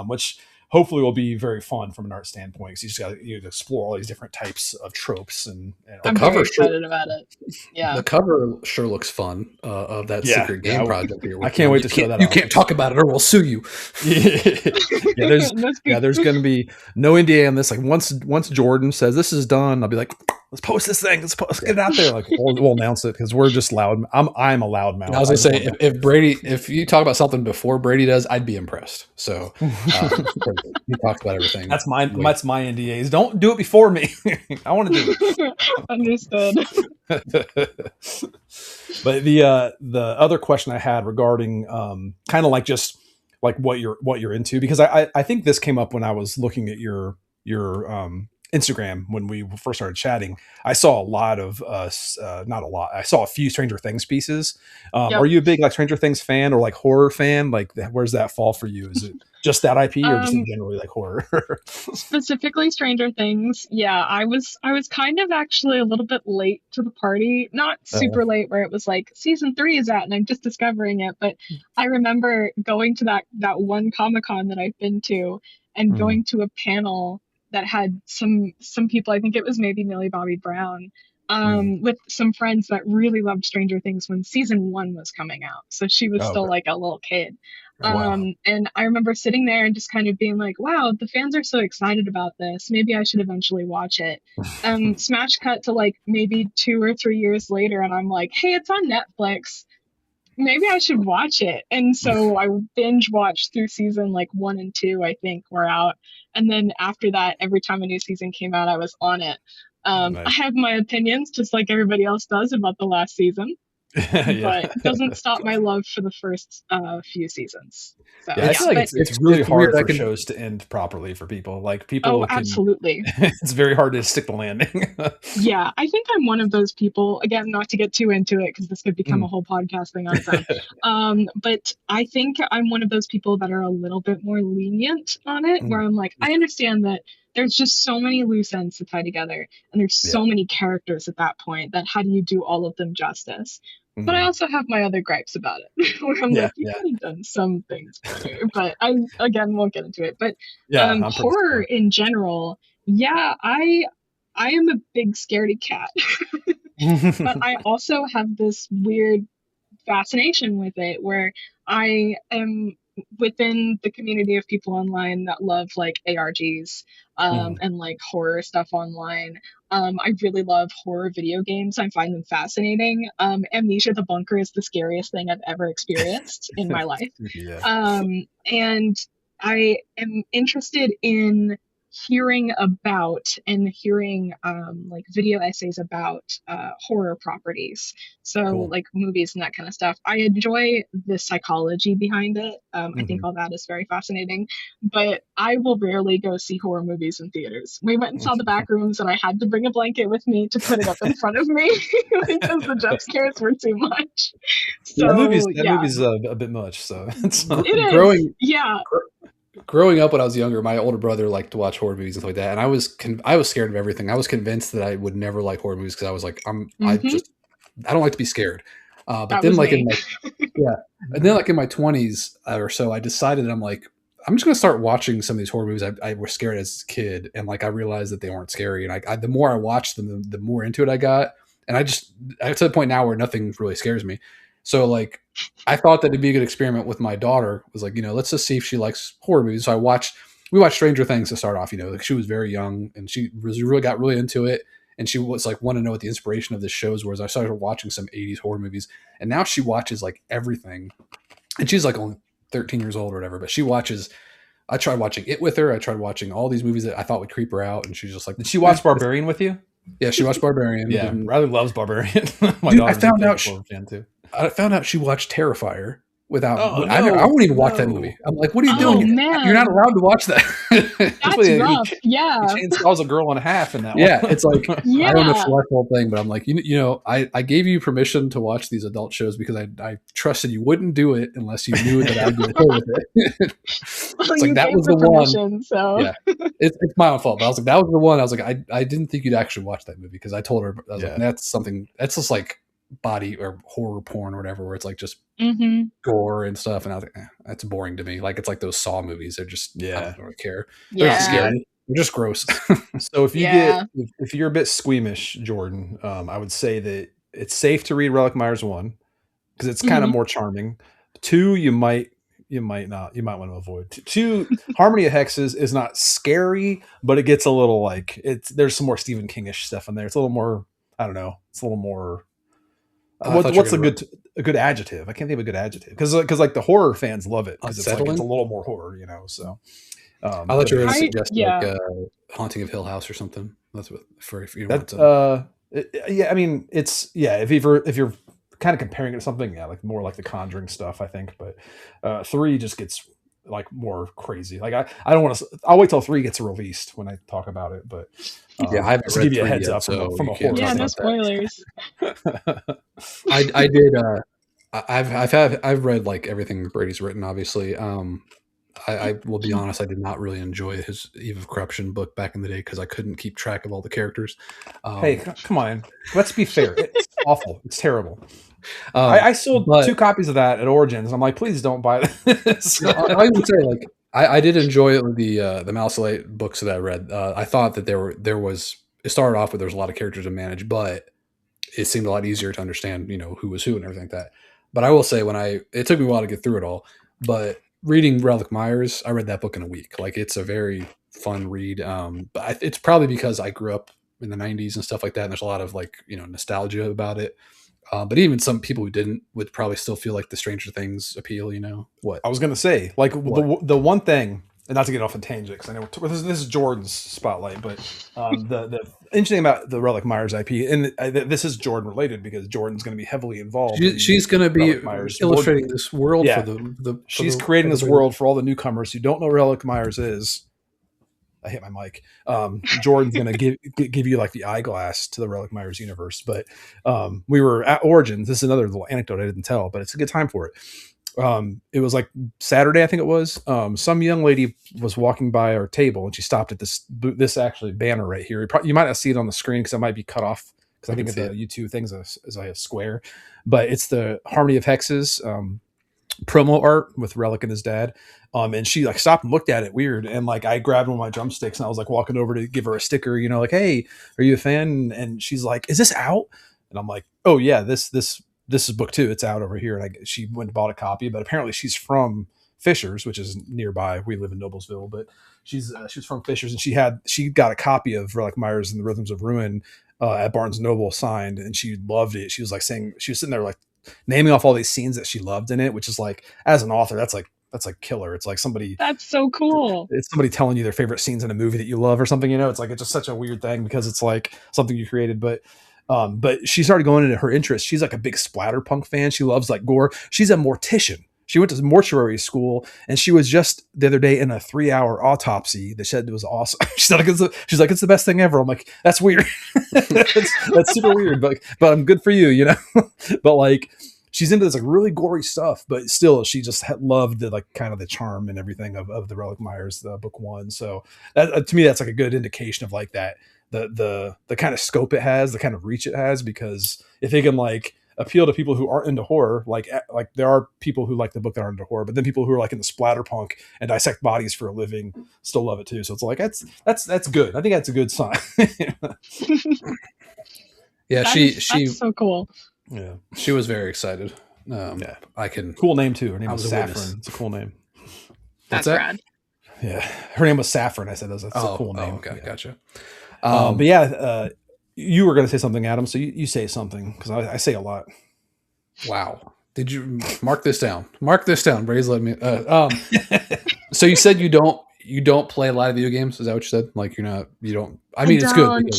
which hopefully will be very fun from an art standpoint because you just got to explore all these different types of tropes and I'm very excited about it. Yeah, the cover sure looks fun of that secret game project. I can't wait to show that. You can't talk about it or we'll sue you. There's going to be no NDA on this. Like once Jordan says this is done, I'll be like, let's post this thing. Let's get it out there. Like we'll announce it because we're just loud. I'm a loud mouth. I was gonna say if you talk about something before Brady does, I'd be impressed. So he talks about everything. That's my NDAs. Don't do it before me. I want to do it. Understood. But the other question I had regarding kind of like just like what you're into, because I think this came up when I was looking at your Instagram when we first started chatting. I saw a lot of not a lot. I saw a few Stranger Things pieces. Yep. Are you a big like Stranger Things fan or like horror fan? Like where's that fall for you? Is it just that IP or just in generally like horror? Specifically Stranger Things. Yeah, I was kind of actually a little bit late to the party. Not super late where it was like season 3 is out and I'm just discovering it, but I remember going to that one Comic-Con that I've been to and going to a panel that had some people, I think it was maybe Millie Bobby Brown, with some friends that really loved Stranger Things when season 1 was coming out. So she was still like a little kid. Wow. And I remember sitting there and just kind of being like, wow, the fans are so excited about this. Maybe I should eventually watch it. Smash cut to like maybe 2 or 3 years later, and I'm like, hey, it's on Netflix. Maybe I should watch it. And so I binge watched through season like 1 and 2, I think, were out. And then after that, every time a new season came out, I was on it. Nice. I have my opinions, just like everybody else does, about the last season. Yeah. but doesn't stop my love for the first few seasons. So Yeah, I yeah, feel like but it's really it's weird. hard I for can shows to end properly for people. Like oh, people can absolutely. it's very hard to stick the landing. Yeah, I think I'm one of those people. Again, not to get too into it because this could become a Mm. whole podcast thing on its own. But I think I'm one of those people that are a little bit more lenient on it, where Mm. I'm like, I understand that there's just so many loose ends to tie together, and there's Yeah. so many characters at that point that how do you do all of them justice? But I Mhm. also have my other gripes about it, where I'm Yeah, like, you yeah. could have done some things better. But I, again, won't get into it. But Yeah, I'm pretty horror similar. in general, yeah, I am a big scaredy cat, but I also have this weird fascination with it where I am within the community of people online that love like ARGs Mhm. and like horror stuff online. I really love horror video games. I find them fascinating. Amnesia the Bunker is the scariest thing I've ever experienced in my life. Yeah, And I am interested in hearing about and hearing like video essays about horror properties, so cool. like movies and that kind of stuff. I enjoy the psychology behind it. I think Mhm. all that is very fascinating, but I will rarely go see horror movies in theaters. We went and saw The Back Rooms, and I had to bring a blanket with me to put it up in front of me because the jump scares were too much. That movie's So yeah, a bit much, so it's it is. growing Yeah. growing up when I was younger, my older brother liked to watch horror movies and stuff like that, and I was scared of everything. I was convinced that I would never like horror movies because I was like, Hmm. I don't like to be scared. But That then was like in me. my yeah, and then like in my 20s or so, I decided I'm like, I'm just gonna start watching some of these horror movies I was scared as a kid, and like I realized that they weren't scary, and the more I watched them, the more into it I got, and I to the point now where nothing really scares me. So like I thought that it'd be a good experiment with my daughter. Was like, let's just see if she likes horror movies. So we watched Stranger Things to start off. Like she was very young and she really got really into it. And she was like, want to know what the inspiration of this shows was. I started watching some 80s horror movies, and now she watches like everything. And she's like only 13 years old or whatever, but she watches. I tried watching it with her. I tried watching all these movies that I thought would creep her out, and she's just like, Did she watch Barbarian with you? yeah, she watched Barbarian. Yeah, Didn't Riley loves Barbarian. My dude? daughter's a big horror fan too. I found out she watched Terrifier without. Oh I no, won't even watch that movie. no. I'm like, what are you Oh doing? You're not man, allowed to watch that. that's He, rough. he Yeah. chainsaws a girl in half in that Yeah, one. it's like I don't know if Yeah. she watched the whole thing, but I'm like, I gave you permission to watch these adult shows because I trusted you wouldn't do it unless you knew that I'd be okay with it. Well, It's like you that gave was her the one. permission, so Yeah, it's my own fault. But I was like, that was the one. I was like, I didn't think you'd actually watch that movie because I told her I was like, Yeah. that's just like body or horror porn or whatever, where it's like just hmm gore and stuff. And I was like, that's boring to me. Like it's like those Saw movies. They're just I Yeah. don't really care. They're not yeah, scary. They're just gross. So if you yeah. if you're a bit squeamish, Jordan, I would say that it's safe to read Relic Myers 1 because it's kind of Hmm. more charming. 2, you might not, you might want to avoid. 2, Harmony of Hexes is not scary, but it gets a little like there's some more Stephen Kingish stuff in there. It's a little more, I don't know, it's a little more I thought you were what's gonna a good adjective? I can't think of a good adjective because like the horror fans love it because it's like it's a unsettling. little more horror, So I thought but you were going to I suggest yeah. like Haunting of Hill House or something. That's what for if you want that to. yeah, I mean it's if you're kind of comparing it to something, yeah, like more like the Conjuring stuff, I think. But 3 just gets like more crazy. Like I don't want to. I'll wait till 3 gets released when I talk about it. But Yeah, I haven't just to read give you a 3 heads yet, up so from you a can't horror Yeah, talk no about that. spoilers. I did. I've read like everything Brady's written. Obviously, I will be honest. I did not really enjoy his Eve of Corruption book back in the day because I couldn't keep track of all the characters. Hey, come on. Let's be fair. It's awful. It's terrible. Um, I sold but 2 copies of that at Origins. I'm like, please don't buy this. I would say like I did enjoy the Malice of Light books that I read. I thought that there was it started off with there was a lot of characters to manage, but it seemed a lot easier to understand, who was who and everything like that. But I will say it took me a while to get through it all, but reading Relic Myers, I read that book in a week. Like it's a very fun read. But it's probably because I grew up in the 90s and stuff like that. And there's a lot of like, nostalgia about it. But even some people who didn't would probably still feel like the Stranger Things appeal, What? I was gonna say, like What? the one thing and not to get off a tangent, because I know this is Jordan's spotlight, but the interesting about the Relic Myers IP, and this is Jordan related because Jordan's going to be heavily involved in the She's going to be Relic Myers board illustrating game. this world for Yeah, the she's creating this everybody. world for all the newcomers who don't know Relic Myers is. I hit my mic. Jordan's gonna give you like the eyeglass to the Relic Myers universe. But we were at Origins. This is another little anecdote I didn't tell, but it's a good time for it. It was like Saturday, I think it was. Some young lady was walking by our table and she stopped at this actually banner right here. You might not see it on the screen because it might be cut off because I think of the YouTube things as a square, but it's the Harmony of Hexes promo art with Relic and his dad. And she like stopped and looked at it weird. And like, I grabbed one of my drumsticks and I was like walking over to give her a sticker, like, hey, are you a fan? And she's like, is this out? And I'm like, oh yeah, this is book 2. It's out over here. And she went and bought a copy, but apparently she's from Fishers, which is nearby. We live in Noblesville, but she's from Fishers, and she got a copy of Relic Myers and the Rhythms of Ruin at Barnes Noble signed, and she loved it. She was like saying, she was sitting there like naming off all these scenes that she loved in it, which is like, as an author, that's like killer. It's like that's so cool. It's somebody telling you their favorite scenes in a movie that you love or something. It's like, it's just such a weird thing because it's like something you created. But she started going into her interests. She's like a big splatterpunk fan. She loves like gore. She's a mortician. She went to mortuary school, and she was just the other day in a 3-hour autopsy that said it was awesome. She's like, it's the best thing ever. I'm like, that's weird. that's super weird, but I'm good for you, but like, she's into this like really gory stuff, but still she just loved the like kind of the charm and everything of the Relic Myers, the book 1. So that, to me, that's like a good indication of like that, the kind of scope it has, the kind of reach it has, because if they can like appeal to people who aren't into horror, like there are people who like the book that aren't into horror, but then people who are like into splatterpunk and dissect bodies for a living still love it too. So it's like that's good. I think that's a good sign. Yeah, that's so cool. Yeah, she was very excited. Yeah, I can. Cool name too. Her name was Saffron. It's a cool name. That's rad. Yeah, her name was Saffron. I said that's a cool name. Okay, yeah. Gotcha. But yeah, you were going to say something, Adam. So you say something, because I say a lot. Wow. Did you mark this down? Mark this down. Bray's let me. So you said you don't play a lot of video games. Is that what you said? Like you don't. I mean, it's good.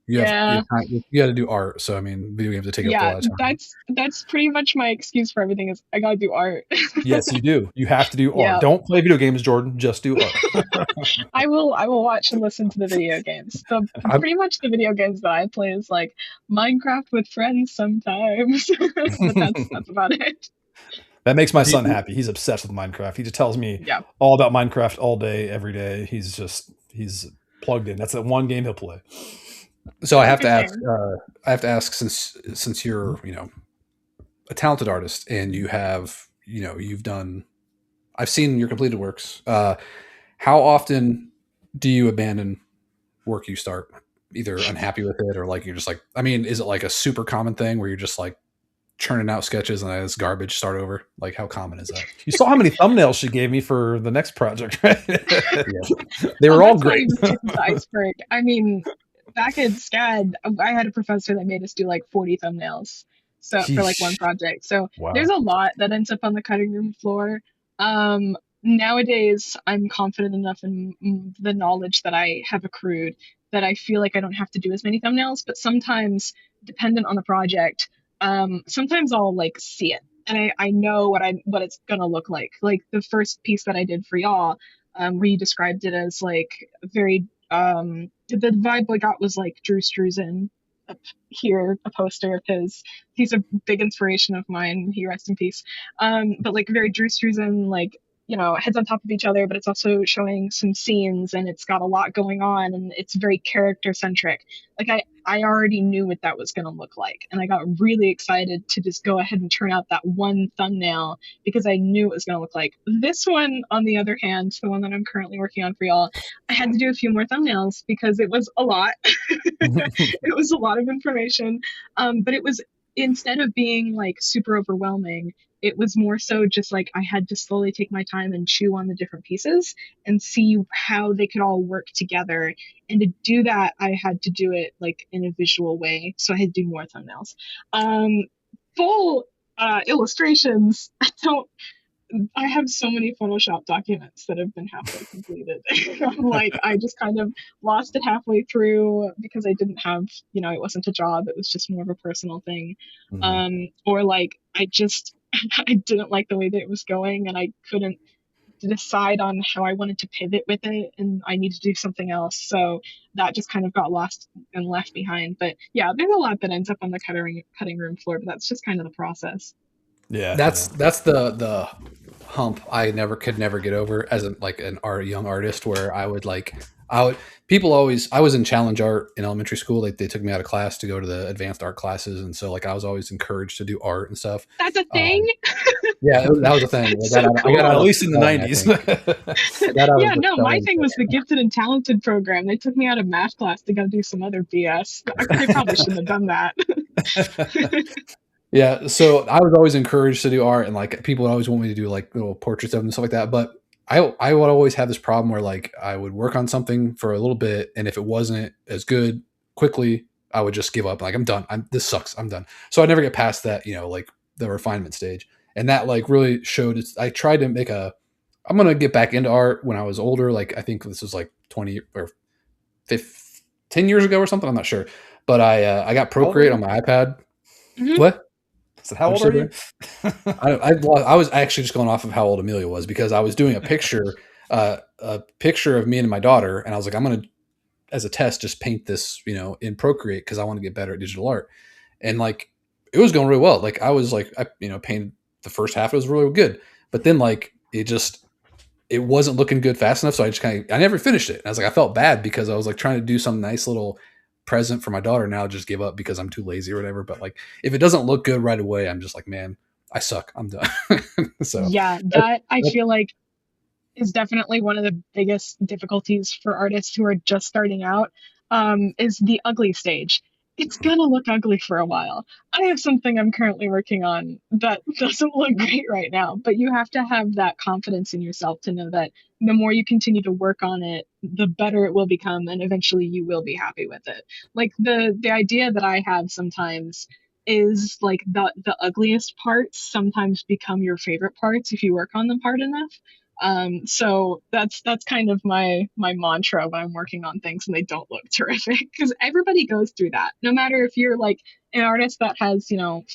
You got to do art. So I mean, video games take up a lot of time. That's pretty much my excuse for everything is I got to do art. Yes, you do. You have to do art. Yeah. Don't play video games, Jordan. Just do art. I will watch and listen to the video games. Pretty much the video games that I play is like Minecraft with friends sometimes. But that's about it. That makes my son happy. He's obsessed with Minecraft. He just tells me all about Minecraft all day, every day. He's plugged in. That's the one game he'll play. So I have to ask since you're, a talented artist and you have, you've done, I've seen your completed works. How often do you abandon work you start, either unhappy with it or like, you're just like, I mean, is it like a super common thing where you're just like churning out sketches and it's garbage, start over? Like, how common is that? You saw how many thumbnails she gave me for the next project, right? Yeah. They were all great. The iceberg. I mean, back in SCAD, I had a professor that made us do like 40 thumbnails. So for like one project. So There's a lot that ends up on the cutting room floor. Nowadays, I'm confident enough in the knowledge that I have accrued that I feel like I don't have to do as many thumbnails. But sometimes, dependent on the project, sometimes I'll like see it and I know what it's gonna look like. Like the first piece that I did for y'all, where you described it as like very the vibe I got was like Drew Struzan up here, a poster of his. He's a big inspiration of mine. He rests in peace. But like very Drew Struzan, like, heads on top of each other, but it's also showing some scenes and it's got a lot going on and it's very character centric. Like I already knew what that was going to look like. And I got really excited to just go ahead and turn out that one thumbnail because I knew it was going to look like. This one, on the other hand, the one that I'm currently working on for y'all, I had to do a few more thumbnails because it was a lot. It was a lot of information. But it was, instead of being like super overwhelming, it was more so just like I had to slowly take my time and chew on the different pieces and see how they could all work together. And to do that, I had to do it like in a visual way. So I had to do more thumbnails. Full illustrations. I have so many Photoshop documents that have been halfway completed. I'm like, I just kind of lost it halfway through because I didn't have, it wasn't a job. It was just more of a personal thing. Mhm. Or like, I just, I didn't like the way that it was going and I couldn't decide on how I wanted to pivot with it and I need to do something else. So that just kind of got lost and left behind. But yeah, there's a lot that ends up on the cutting room floor, but that's just kind of the process. Yeah, That's yeah. that's the hump I could never get over as a young artist, where I would people always I was in challenge art in elementary school. Like they took me out of class to go to the advanced art classes, and so like I was always encouraged to do art and stuff. That's a thing. Um, yeah, that was a thing. So I got Cool. out At of least in the spelling, I 90s. think. I got out yeah, of the no, my spelling thing thing. was the gifted and talented program. They took me out of math class to go do some other BS. They probably shouldn't have done that. Yeah, so I was always encouraged to do art, and like people would always want me to do like little portraits of them and stuff like that. But I would always have this problem where like I would work on something for a little bit, and if it wasn't as good quickly, I would just give up. Like I'm done. This sucks. I'm done. So I never get past that, like the refinement stage, and that like really showed. I tried to make a. I'm gonna get back into art when I was older. Like I think this was like 20 or 10 years ago or something. I'm not sure, but I got How old are Procreate on you? my iPad. Mhm. What? So how What'd old you are say, you? Brian? I was actually just going off of how old Amelia was because I was doing a picture of me and my daughter, and I was like, I'm gonna, as a test, just paint this, in Procreate because I want to get better at digital art, and like it was going really well. Like I was like, I painted the first half, it was really good, but then like it wasn't looking good fast enough, so I never finished it. And I was like, I felt bad because I was like trying to do some nice little present for my daughter. Now I just give up because I'm too lazy or whatever. But like, if it doesn't look good right away, I'm just like, man, I suck. I'm done. So Yeah, that, that I that, feel like is definitely one of the biggest difficulties for artists who are just starting out, is the ugly stage. It's gonna look ugly for a while. I have something I'm currently working on that doesn't look great right now, but you have to have that confidence in yourself to know that the more you continue to work on it, the better it will become, and eventually you will be happy with it. Like the idea that I have sometimes is like the ugliest parts sometimes become your favorite parts if you work on them hard enough. So that's kind of my mantra when I'm working on things and they don't look terrific because everybody goes through that. No matter if you're like an artist that has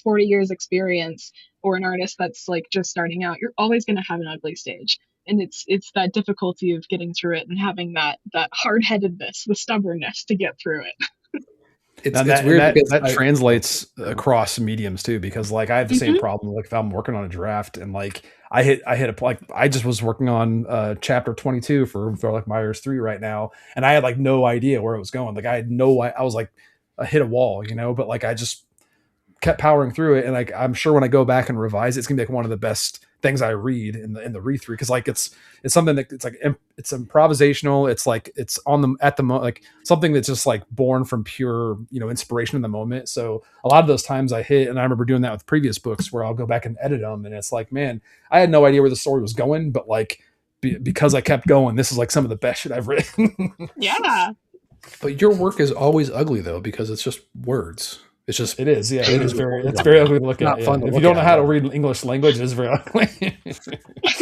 40 years experience or an artist that's like just starting out, you're always going to have an ugly stage. And it's that difficulty of getting through it and having that hard-headedness, the stubbornness to get through it. it's And it's that and weird that because that translates across mediums too, because like I have the same Hmm. problem. Like if I'm working on a draft and like I hit a like I just was working on chapter 22 for like Myers 3 right now, and I had like no idea where it was going. Like I had I was like I hit a wall, but like I just kept powering through it, and like I'm sure when I go back and revise it, it's gonna be like one of the best things I read in the read through, because like it's something that it's like it's improvisational. It's like it's on the at the like something that's just like born from pure inspiration in the moment. So a lot of those times I hit, and I remember doing that with previous books where I'll go back and edit them, and it's like, man, I had no idea where the story was going, but like because I kept going, this is like some of the best shit I've written. Yeah. but your work is always ugly though because it's just words. It's just It is, yeah. It is pages with very. words It's on very them. ugly to look It's at. not Yeah, fun to if you look don't know at. how to read English language, it is very ugly.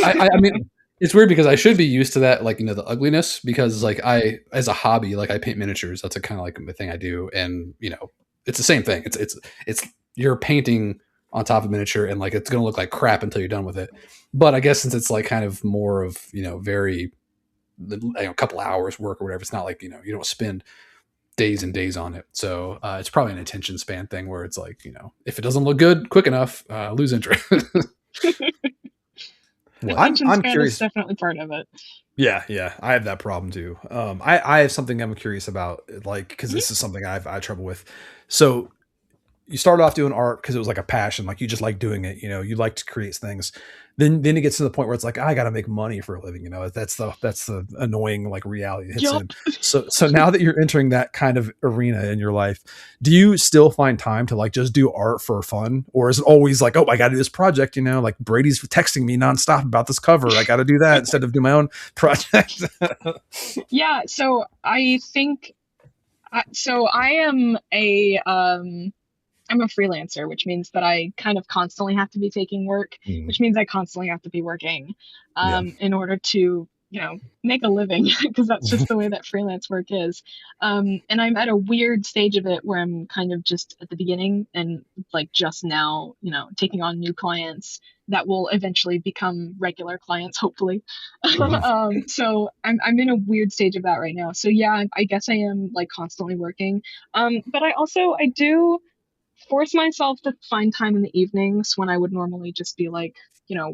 I mean, it's weird because I should be used to that, like the ugliness, because like as a hobby, like I paint miniatures. That's a kind of like a thing I do, and it's the same thing. It's you're painting on top of miniature, and like it's gonna look like crap until you're done with it. But I guess since it's like kind of more of very a couple hours work or whatever, it's not like you don't spend days and days on it. So it's probably an attention span thing where it's like if it doesn't look good quick enough, lose interest. What? Attention I'm span is curious. definitely part of it. Yeah, yeah, I have that problem too. I have something I'm curious about, like because Mhm. this is something I have trouble with. So you started off doing art because it was like a passion, like you just like doing it, you like to create things. Then it gets to the point where it's like, I got to make money for a living. That's the annoying like reality that hits Yup. in. So now that you're entering that kind of arena in your life, do you still find time to like just do art for fun, or is it always like, oh, I got to do this project? Like Brady's texting me nonstop about this cover. I got to do that instead of do my own project. Yeah, so I think so I am a I'm a freelancer, which means that I kind of constantly have to be taking work, Mm, which means I constantly have to be working yeah. in order to, make a living, because that's just the way that freelance work is. And I'm at a weird stage of it where I'm kind of just at the beginning and like just now, taking on new clients that will eventually become regular clients, hopefully. Mhm. So I'm in a weird stage of that right now. So yeah, I guess I am like constantly working. But I do force myself to find time in the evenings when I would normally just be like,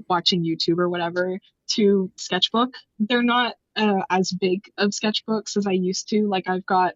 watching YouTube or whatever to sketchbook. They're not as big of sketchbooks as I used to. Like I've got,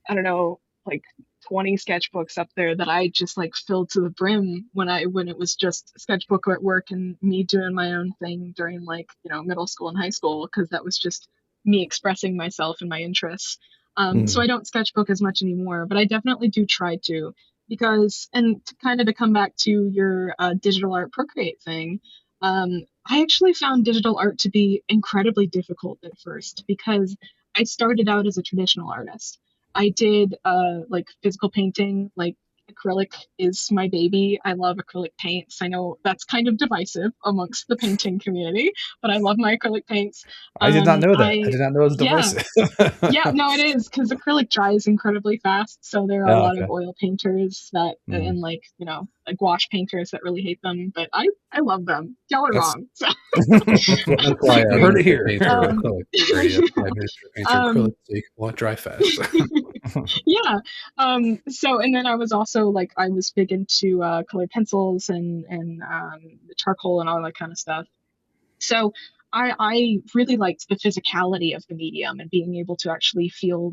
I don't know, like 20 sketchbooks up there that I just like filled to the brim when it was just sketchbook at work and me doing my own thing during like, middle school and high school, because that was just me expressing myself and my interests. So Mm. I don't sketchbook as much anymore, but I definitely do try to, because, and to kind of to come back to your digital art Procreate thing, I actually found digital art to be incredibly difficult at first because I started out as a traditional artist. I did like physical painting, like acrylic is my baby. I love acrylic paints. I know that's kind of divisive amongst the painting community, but I love my acrylic paints. I did not know that. I I did not know it was Yeah, divisive. yeah, no, it is because acrylic dries incredibly fast. So there are a Oh, lot of okay. oil painters that Mm. and like like gouache painters that really hate them, but I love them. Y'all are That's wrong. So, that's why You heard it miniature here. paints are um, acrylic free. That's why miniature paints are acrylic um, so you can dry fast. yeah. So and then I was also like I was big into colored pencils and charcoal and all that kind of stuff. So I really liked the physicality of the medium and being able to actually feel,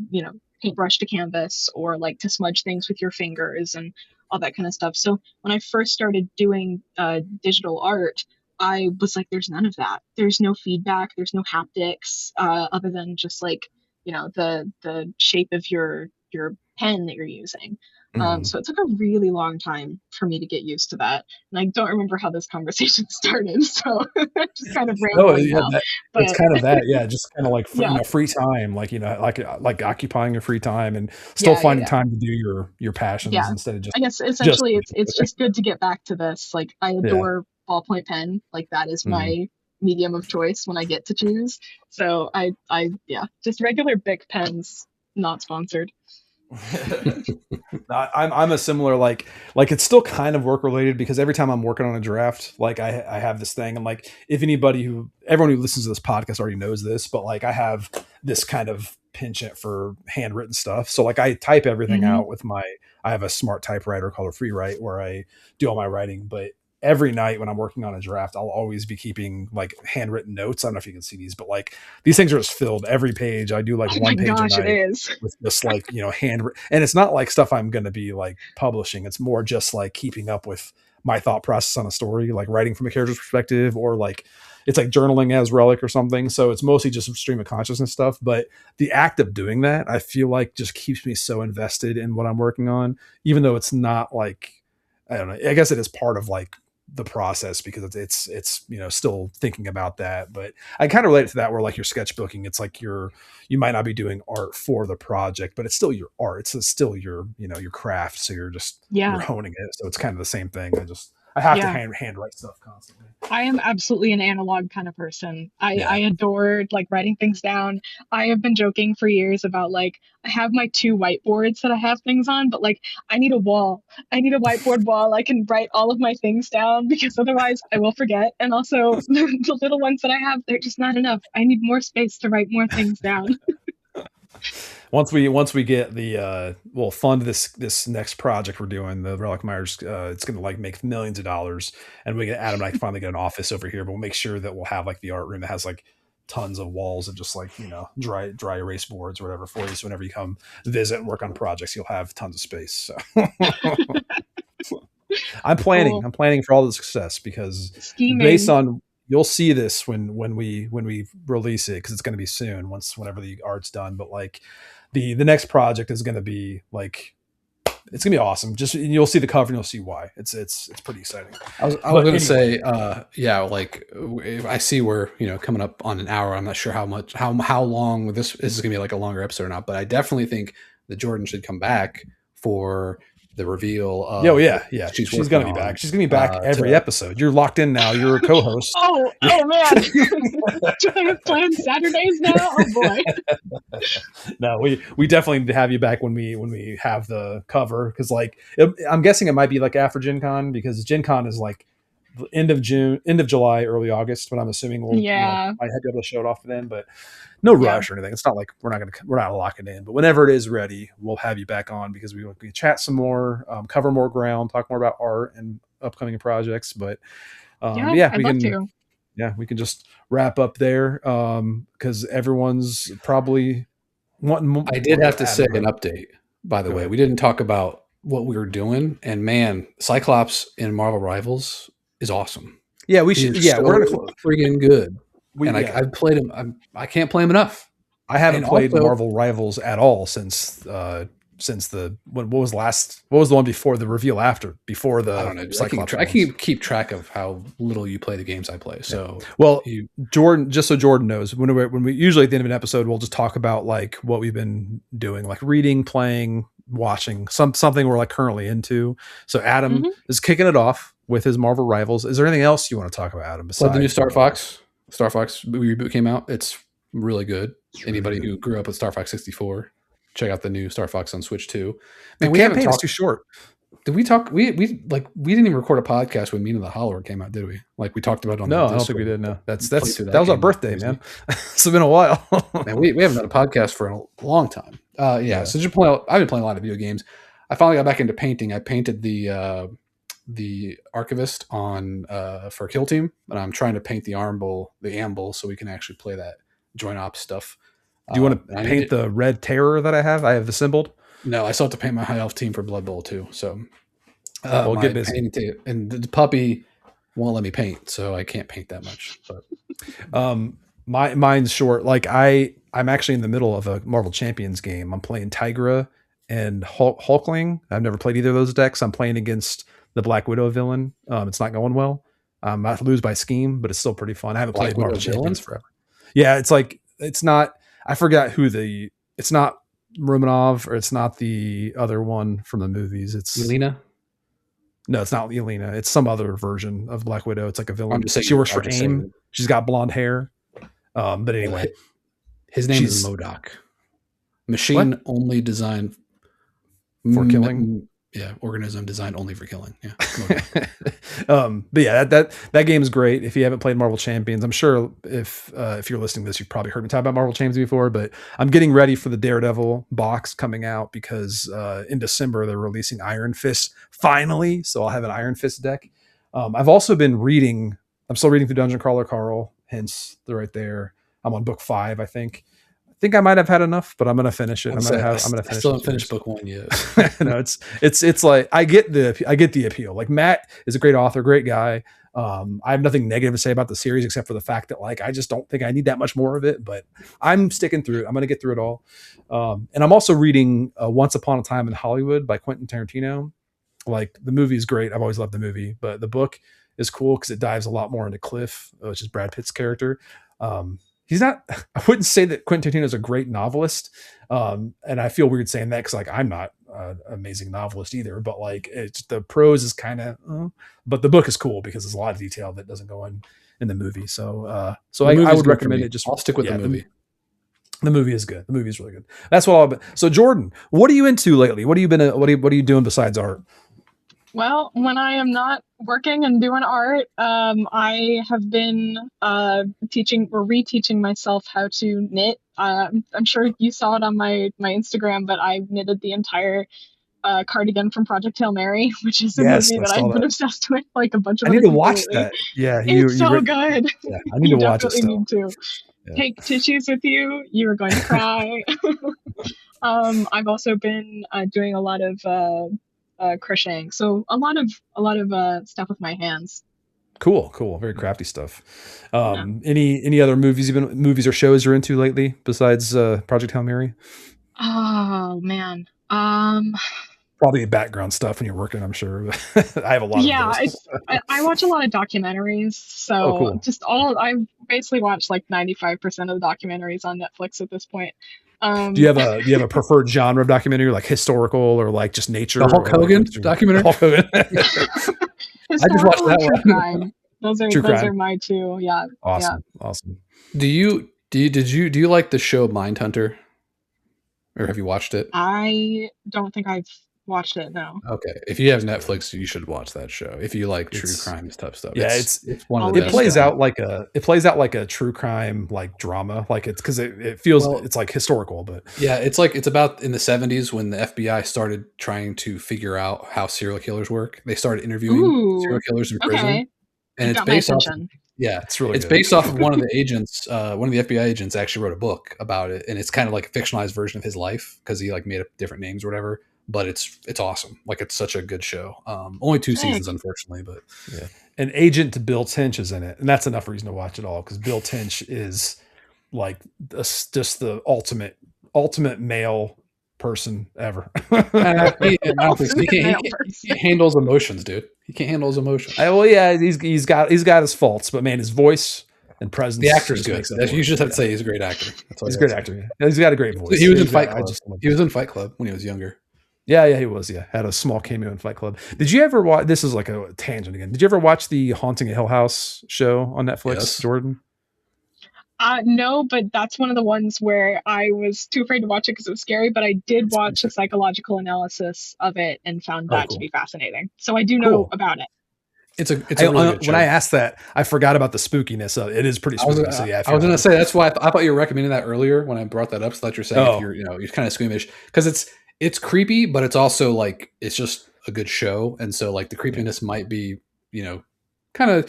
paintbrush to canvas or like to smudge things with your fingers and all that kind of stuff. So when I first started doing digital art, I was like, there's none of that. There's no feedback. There's no haptics other than just like, the shape of your pen that you're using. Mhm. So it took a really long time for me to get used to that. And I don't remember how this conversation started, so just kind of No, rambling yeah, now. that it's But kind of that, yeah, just kinda like free yeah, free time, like occupying your free time and still yeah, yeah, finding yeah, time to do your passions yeah. instead of I guess just essentially it's just good to get back to this. Like I yeah. adore ballpoint pen. Like that is Mhm. my medium of choice when I get to choose. So I yeah, just regular Bic pens, not sponsored. I'm a similar like it's still kind of work related because every time I'm working on a draft, like I have this thing and like if everyone who listens to this podcast already knows this, but like I have this kind of penchant for handwritten stuff. So like I type everything Hmm. out with I have a smart typewriter called a free write where I do all my writing, but every night when I'm working on a draft, I'll always be keeping like handwritten notes. I don't know if you can see these, but like these things are just filled every page. I do like Oh my one page a gosh, it night is. with just like hand, and it's not like stuff I'm going to be like publishing. It's more just like keeping up with my thought process on a story, like writing from a character's perspective, or like it's like journaling as relic or something. So it's mostly just stream of consciousness stuff, but the act of doing that I feel like just keeps me so invested in what I'm working on, even though it's not like, I don't know, I guess it is part of like the process because it's still thinking about that. But I kind of relate it to that where like you're sketchbooking, it's like you might not be doing art for the project, but it's still your art. It's still your craft. So you're Yeah, honing it. So it's kind of the same thing. I have to yeah. handwrite stuff constantly. I am absolutely an analog kind of person. I Yeah. adored like writing things down. I have been joking for years about like I have my two whiteboards that I have things on, but like I need a wall. I need a whiteboard wall. I can write all of my things down because otherwise I will forget. And also the little ones that I have, they're just not enough. I need more space to write more things down. Once we get we'll fund this next project we're doing, the Relic Myers, it's gonna like make millions of dollars, and we get Adam and I can finally get an office over here, but we'll make sure that we'll have like the art room that has like tons of walls of just like dry erase boards or whatever for you, so whenever you come visit and work on projects you'll have tons of space. So Cool. I'm planning for all the success because based Scheming. on, you'll see this when we release it because it's going to be soon whenever the art's done, but like the next project is going to be like, it's gonna be awesome. Just you'll see the cover and you'll see why. It's pretty exciting. I was But going to anyway, say, yeah, like if I see we're coming up on an hour. I'm not sure how long this is going to be, like a longer episode or not. But I definitely think that Jordan should come back for the reveal Oh of yeah, what she's working gonna be on. back. She's gonna be back every To episode. You're locked in now. You're a co-host. Oh man. Do I have planned Saturdays now? Oh boy. No, we definitely need to have you back when we have the cover, because like I'm guessing it might be like after Gen Con, because Gen Con is like the end of June, end of July, early August. But I'm assuming we'll Yeah. might be able to show it off then. But no Yeah. rush or anything. It's not like we're not locking in. But whenever it is ready, we'll have you back on, because we chat some more, cover more ground, talk more about art and upcoming projects. But I'd love to. Yeah, we can just wrap up there, because everyone's probably wanting more. I did have to say an update, by the way. ahead. We didn't talk about what we were doing, and man, Cyclops in Marvel Rivals is awesome. Yeah, we should. Yeah, we're so friggin' good. I've played him. I can't play him enough. I haven't played Marvel Rivals at all since the what was the one before the reveal before the I don't know. Cyclops I can keep track of how little you play the games I play. So Jordan, just so Jordan knows, when we usually at the end of an episode, we'll just talk about like what we've been doing, like reading, playing, watching, something we're like currently into. So Adam is kicking it off with his Marvel Rivals. Is there anything else you want to talk about, Adam? Besides the new Star Fox reboot came out. It's really good. Anybody who grew up with Star Fox 64, check out the new Star Fox on Switch 2. Man, the campaign is too short. Did we talk? We didn't even record a podcast when Mean of the Hollower came out, did we? Like we talked about on. No, I don't think we did. No, that was our birthday, man. It's been a while. Man, we haven't done a podcast for a long time. Yeah. So I've been playing a lot of video games. I finally got back into painting. I painted the Archivist on for Kill Team, and I'm trying to paint the amble, so we can actually play that joint ops stuff. Do you want to paint the Red Terror that I have? I have assembled. No, I still have to paint my High Elf team for Blood Bowl too. So we'll get busy. And the puppy won't let me paint, so I can't paint that much. But mine's short. Like I'm actually in the middle of a Marvel Champions game. I'm playing Tigra and Hulkling. I've never played either of those decks. I'm playing against the Black Widow villain. It's not going well. I lose by scheme, but it's still pretty fun. I haven't played Marvel Champions forever. Yeah, it's not. I forgot who it's not Romanov, or it's not the other one from the movies. It's Yelena. No, it's not Yelena. It's some other version of Black Widow. It's like a villain. She works for AIM. She's got blonde hair. But anyway, his name is MODOK. Machine only designed for killing. Yeah, organism designed only for killing. Yeah. But yeah, that game is great. If you haven't played Marvel Champions, I'm sure if you're listening to this, you've probably heard me talk about Marvel Champions before. But I'm getting ready for the Daredevil box coming out, because in December they're releasing Iron Fist finally. So I'll have an Iron Fist deck. I've also been reading. I'm still reading through Dungeon Crawler Carl. Hence, they're right there. I'm on book 5, I think. I think I might have had enough, but I'm going to finish it. I'm going to finish. I still haven't finished book 1 yet. No, it's like I get the appeal. Like Matt is a great author, great guy. I have nothing negative to say about the series except for the fact that like I just don't think I need that much more of it. But I'm sticking through it. I'm going to get through it all. And I'm also reading Once Upon a Time in Hollywood by Quentin Tarantino. Like the movie is great. I've always loved the movie, but the book is cool because it dives a lot more into Cliff, which is Brad Pitt's character. He's not, I wouldn't say that Quentin Tarantino is a great novelist. And I feel weird saying that because like, I'm not an amazing novelist either, but like it's the prose is kind of, but the book is cool because there's a lot of detail that doesn't go in the movie. So I would recommend it. I'll stick with the movie. The movie is good. The movie is really good. That's what I'll be. So Jordan, what are you into lately? What are you doing besides art? Well, when I am not working and doing art, I have been teaching or reteaching myself how to knit. I'm sure you saw it on my Instagram, but I knitted the entire cardigan from Project Hail Mary, which is a movie that I've been obsessed with, like a bunch of. I need to watch that. Yeah, it's so good. Yeah, I need to watch it. Need to. Yeah. Take tissues with you. You are going to cry. I've also been doing a lot of crocheting, so a lot of stuff with my hands. Cool, very crafty stuff. Any other movies or shows you're into lately besides Project Hail Mary? Oh man, probably background stuff when you're working, I'm sure. I have a lot of those. I watch a lot of documentaries, so cool. I basically watch like 95% of the documentaries on Netflix at this point. Do you have a preferred genre of documentary, like historical or like just nature? The Hulk or Hogan like documentary. Hulk Hogan. I just watched Historical that and true one. crime. Those True are crime. my two. Yeah. Awesome. Do you like the show Mindhunter? Or have you watched it? I don't think I've watched it. No. Okay, if you have Netflix, you should watch that show. If you like true It's- crime type stuff, Yeah, it's one of I'll the it best. plays shows. out like a true crime like drama. Like it's because it feels Well- it's like historical, but Yeah, it's about in the 70s when the FBI started trying to figure out how serial killers work. They started interviewing Ooh. serial killers in prison, Okay. and it's Got my based off. attention. Yeah, it's really it's good. based off of one of the agents. One of the FBI agents actually wrote a book about it, and it's kind of like a fictionalized version of his life because he like made up different names or whatever. But it's awesome. Like it's such a good show. Only 2 seasons, unfortunately, but Yeah. An Agent Bill Tench is in it, and that's enough reason to watch it all because Bill Tench is like just the ultimate male person ever. he handles emotions, dude. He can't handle his emotions. Well, yeah, he's got his faults, but man, his voice and presence. The actor's just good. makes up for You it. just have to say he's a great actor. That's all He's a I great gotta actor. Yeah. He's got a great say. voice. He was in He's Fight got- Club. He was in Fight Club when he was younger. Yeah, he was. Yeah, had a small cameo in Fight Club. Did you ever watch? This is like a tangent again. Did you ever watch the Haunting of Hill House show on Netflix, Yes. Jordan? No, but that's one of the ones where I was too afraid to watch it because it was scary. But I did It's watch a pretty psychological analysis of it and found Oh, that cool. to be fascinating. So I do know Cool. about it. It's a really good show. When I asked that, I forgot about the spookiness of it. It is pretty I was, spooky. So yeah, if I was you're- gonna say that's why I thought you were recommending that earlier when I brought that up. So that you're saying Oh. if you're kind of squeamish because it's creepy, but it's also like it's just a good show, and so like the creepiness might be kind of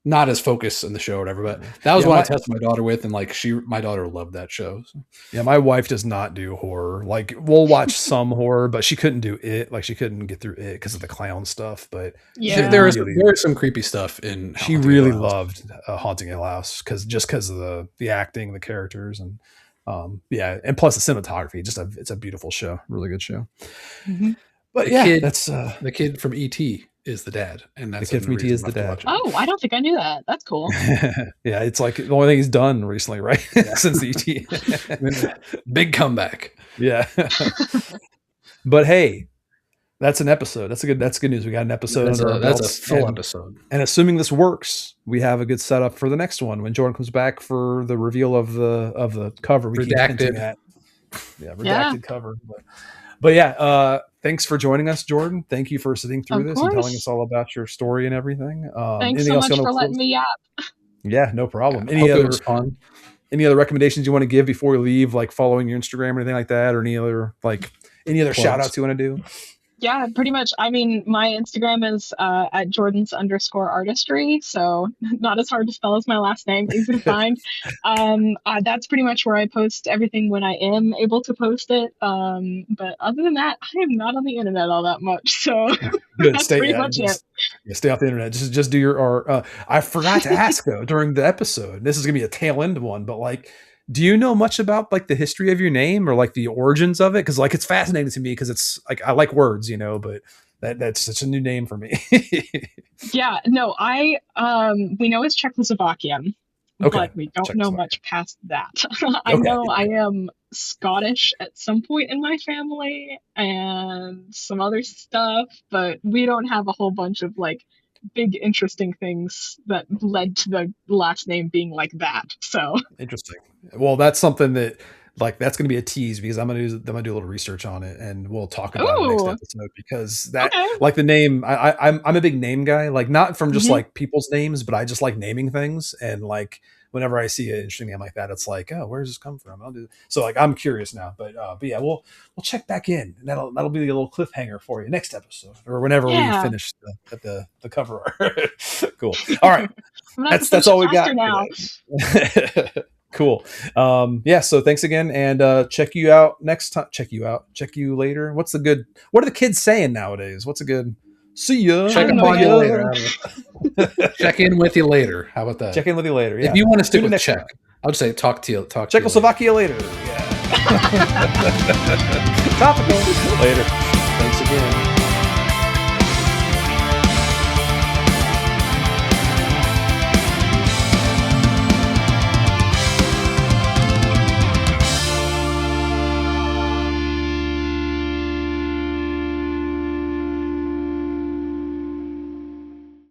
not as focused in the show or whatever. But that was Yeah, what I my- tested my daughter with, and like my daughter loved that show. So. Yeah, my wife does not do horror. Like we'll watch some horror, but she couldn't do it. Like she couldn't get through it because of the clown stuff. But Yeah. There is Really- some creepy stuff in. she Haunting really Hill House. loved Haunting Hill House because of the acting, the characters, and and plus the cinematography. It's a beautiful show, really good show. Mhm. But The yeah, kid- that's The kid from ET is the dad, and that's kid from another ET is reason the not to dad. watch it. Oh, I don't think I knew that. That's cool. yeah. It's like the only thing he's done recently, right? Since the ET. Big comeback. Yeah. But hey, that's an episode. That's good news. We got an episode. That's under our a belts, full and- episode. And assuming this works, we have a good setup for the next one when Jordan comes back for the reveal of the cover. We keep hinting Redacted. at. Yeah, redacted Yeah. cover. But yeah, thanks for joining us, Jordan. Thank you for sitting through Of this and telling course. us all about your story and everything. Thanks anything so else much you wanna for letting close- me yap. Yeah, no problem. I hope it was fun. Any other recommendations you want to give before you leave, like following your Instagram or anything like that, or any other Plugs. shout outs you want to do? Yeah, pretty much. I mean, my Instagram is at Jordans_artistry, so not as hard to spell as my last name, easy to find. That's pretty much where I post everything when I am able to post it. But other than that, I am not on the internet all that much, so Good. that's Stay, pretty yeah, much it. stay off the internet. Just do your. I forgot to ask though during the episode. This is gonna be a tail end one, but like, do you know much about like the history of your name or like the origins of it? Because like it's fascinating to me because it's like I like words, but that's such a new name for me. Yeah, no, we know it's Czechoslovakian, Okay, but we don't know Czechoslovakia. much past that. I Okay. know I am Scottish at some point in my family and some other stuff, but we don't have a whole bunch of like big interesting things that led to the last name being like that. So Interesting. Well, that's something that like that's going to be a tease because I'm going to do a little research on it and we'll talk about it next Ooh. episode because that Okay. like the name I'm a big name guy, like not from just Mhm. like people's names, but I just like naming things and like whenever I see an interesting name like that, it's like, oh, where does this come from? I'll do so like I'm curious now, but yeah, we'll check back in. And that'll be a little cliffhanger for you next episode or whenever Yeah. we finish the cover art. Cool. All right. I'm gonna have to That's finish all it we got faster now. today. Cool. Yeah, so thanks again and check you out next time. Check you later. What are the kids saying nowadays? What's a good see ya? Check don't up know on you yet. later. I don't know. Check in with you later. How about that? Check in with you later. Yeah. If you want to stick Tune in with next check, time. I would say talk to you. Talk to you later. Czechoslovakia later. Yeah. Topical. Later. Thanks again.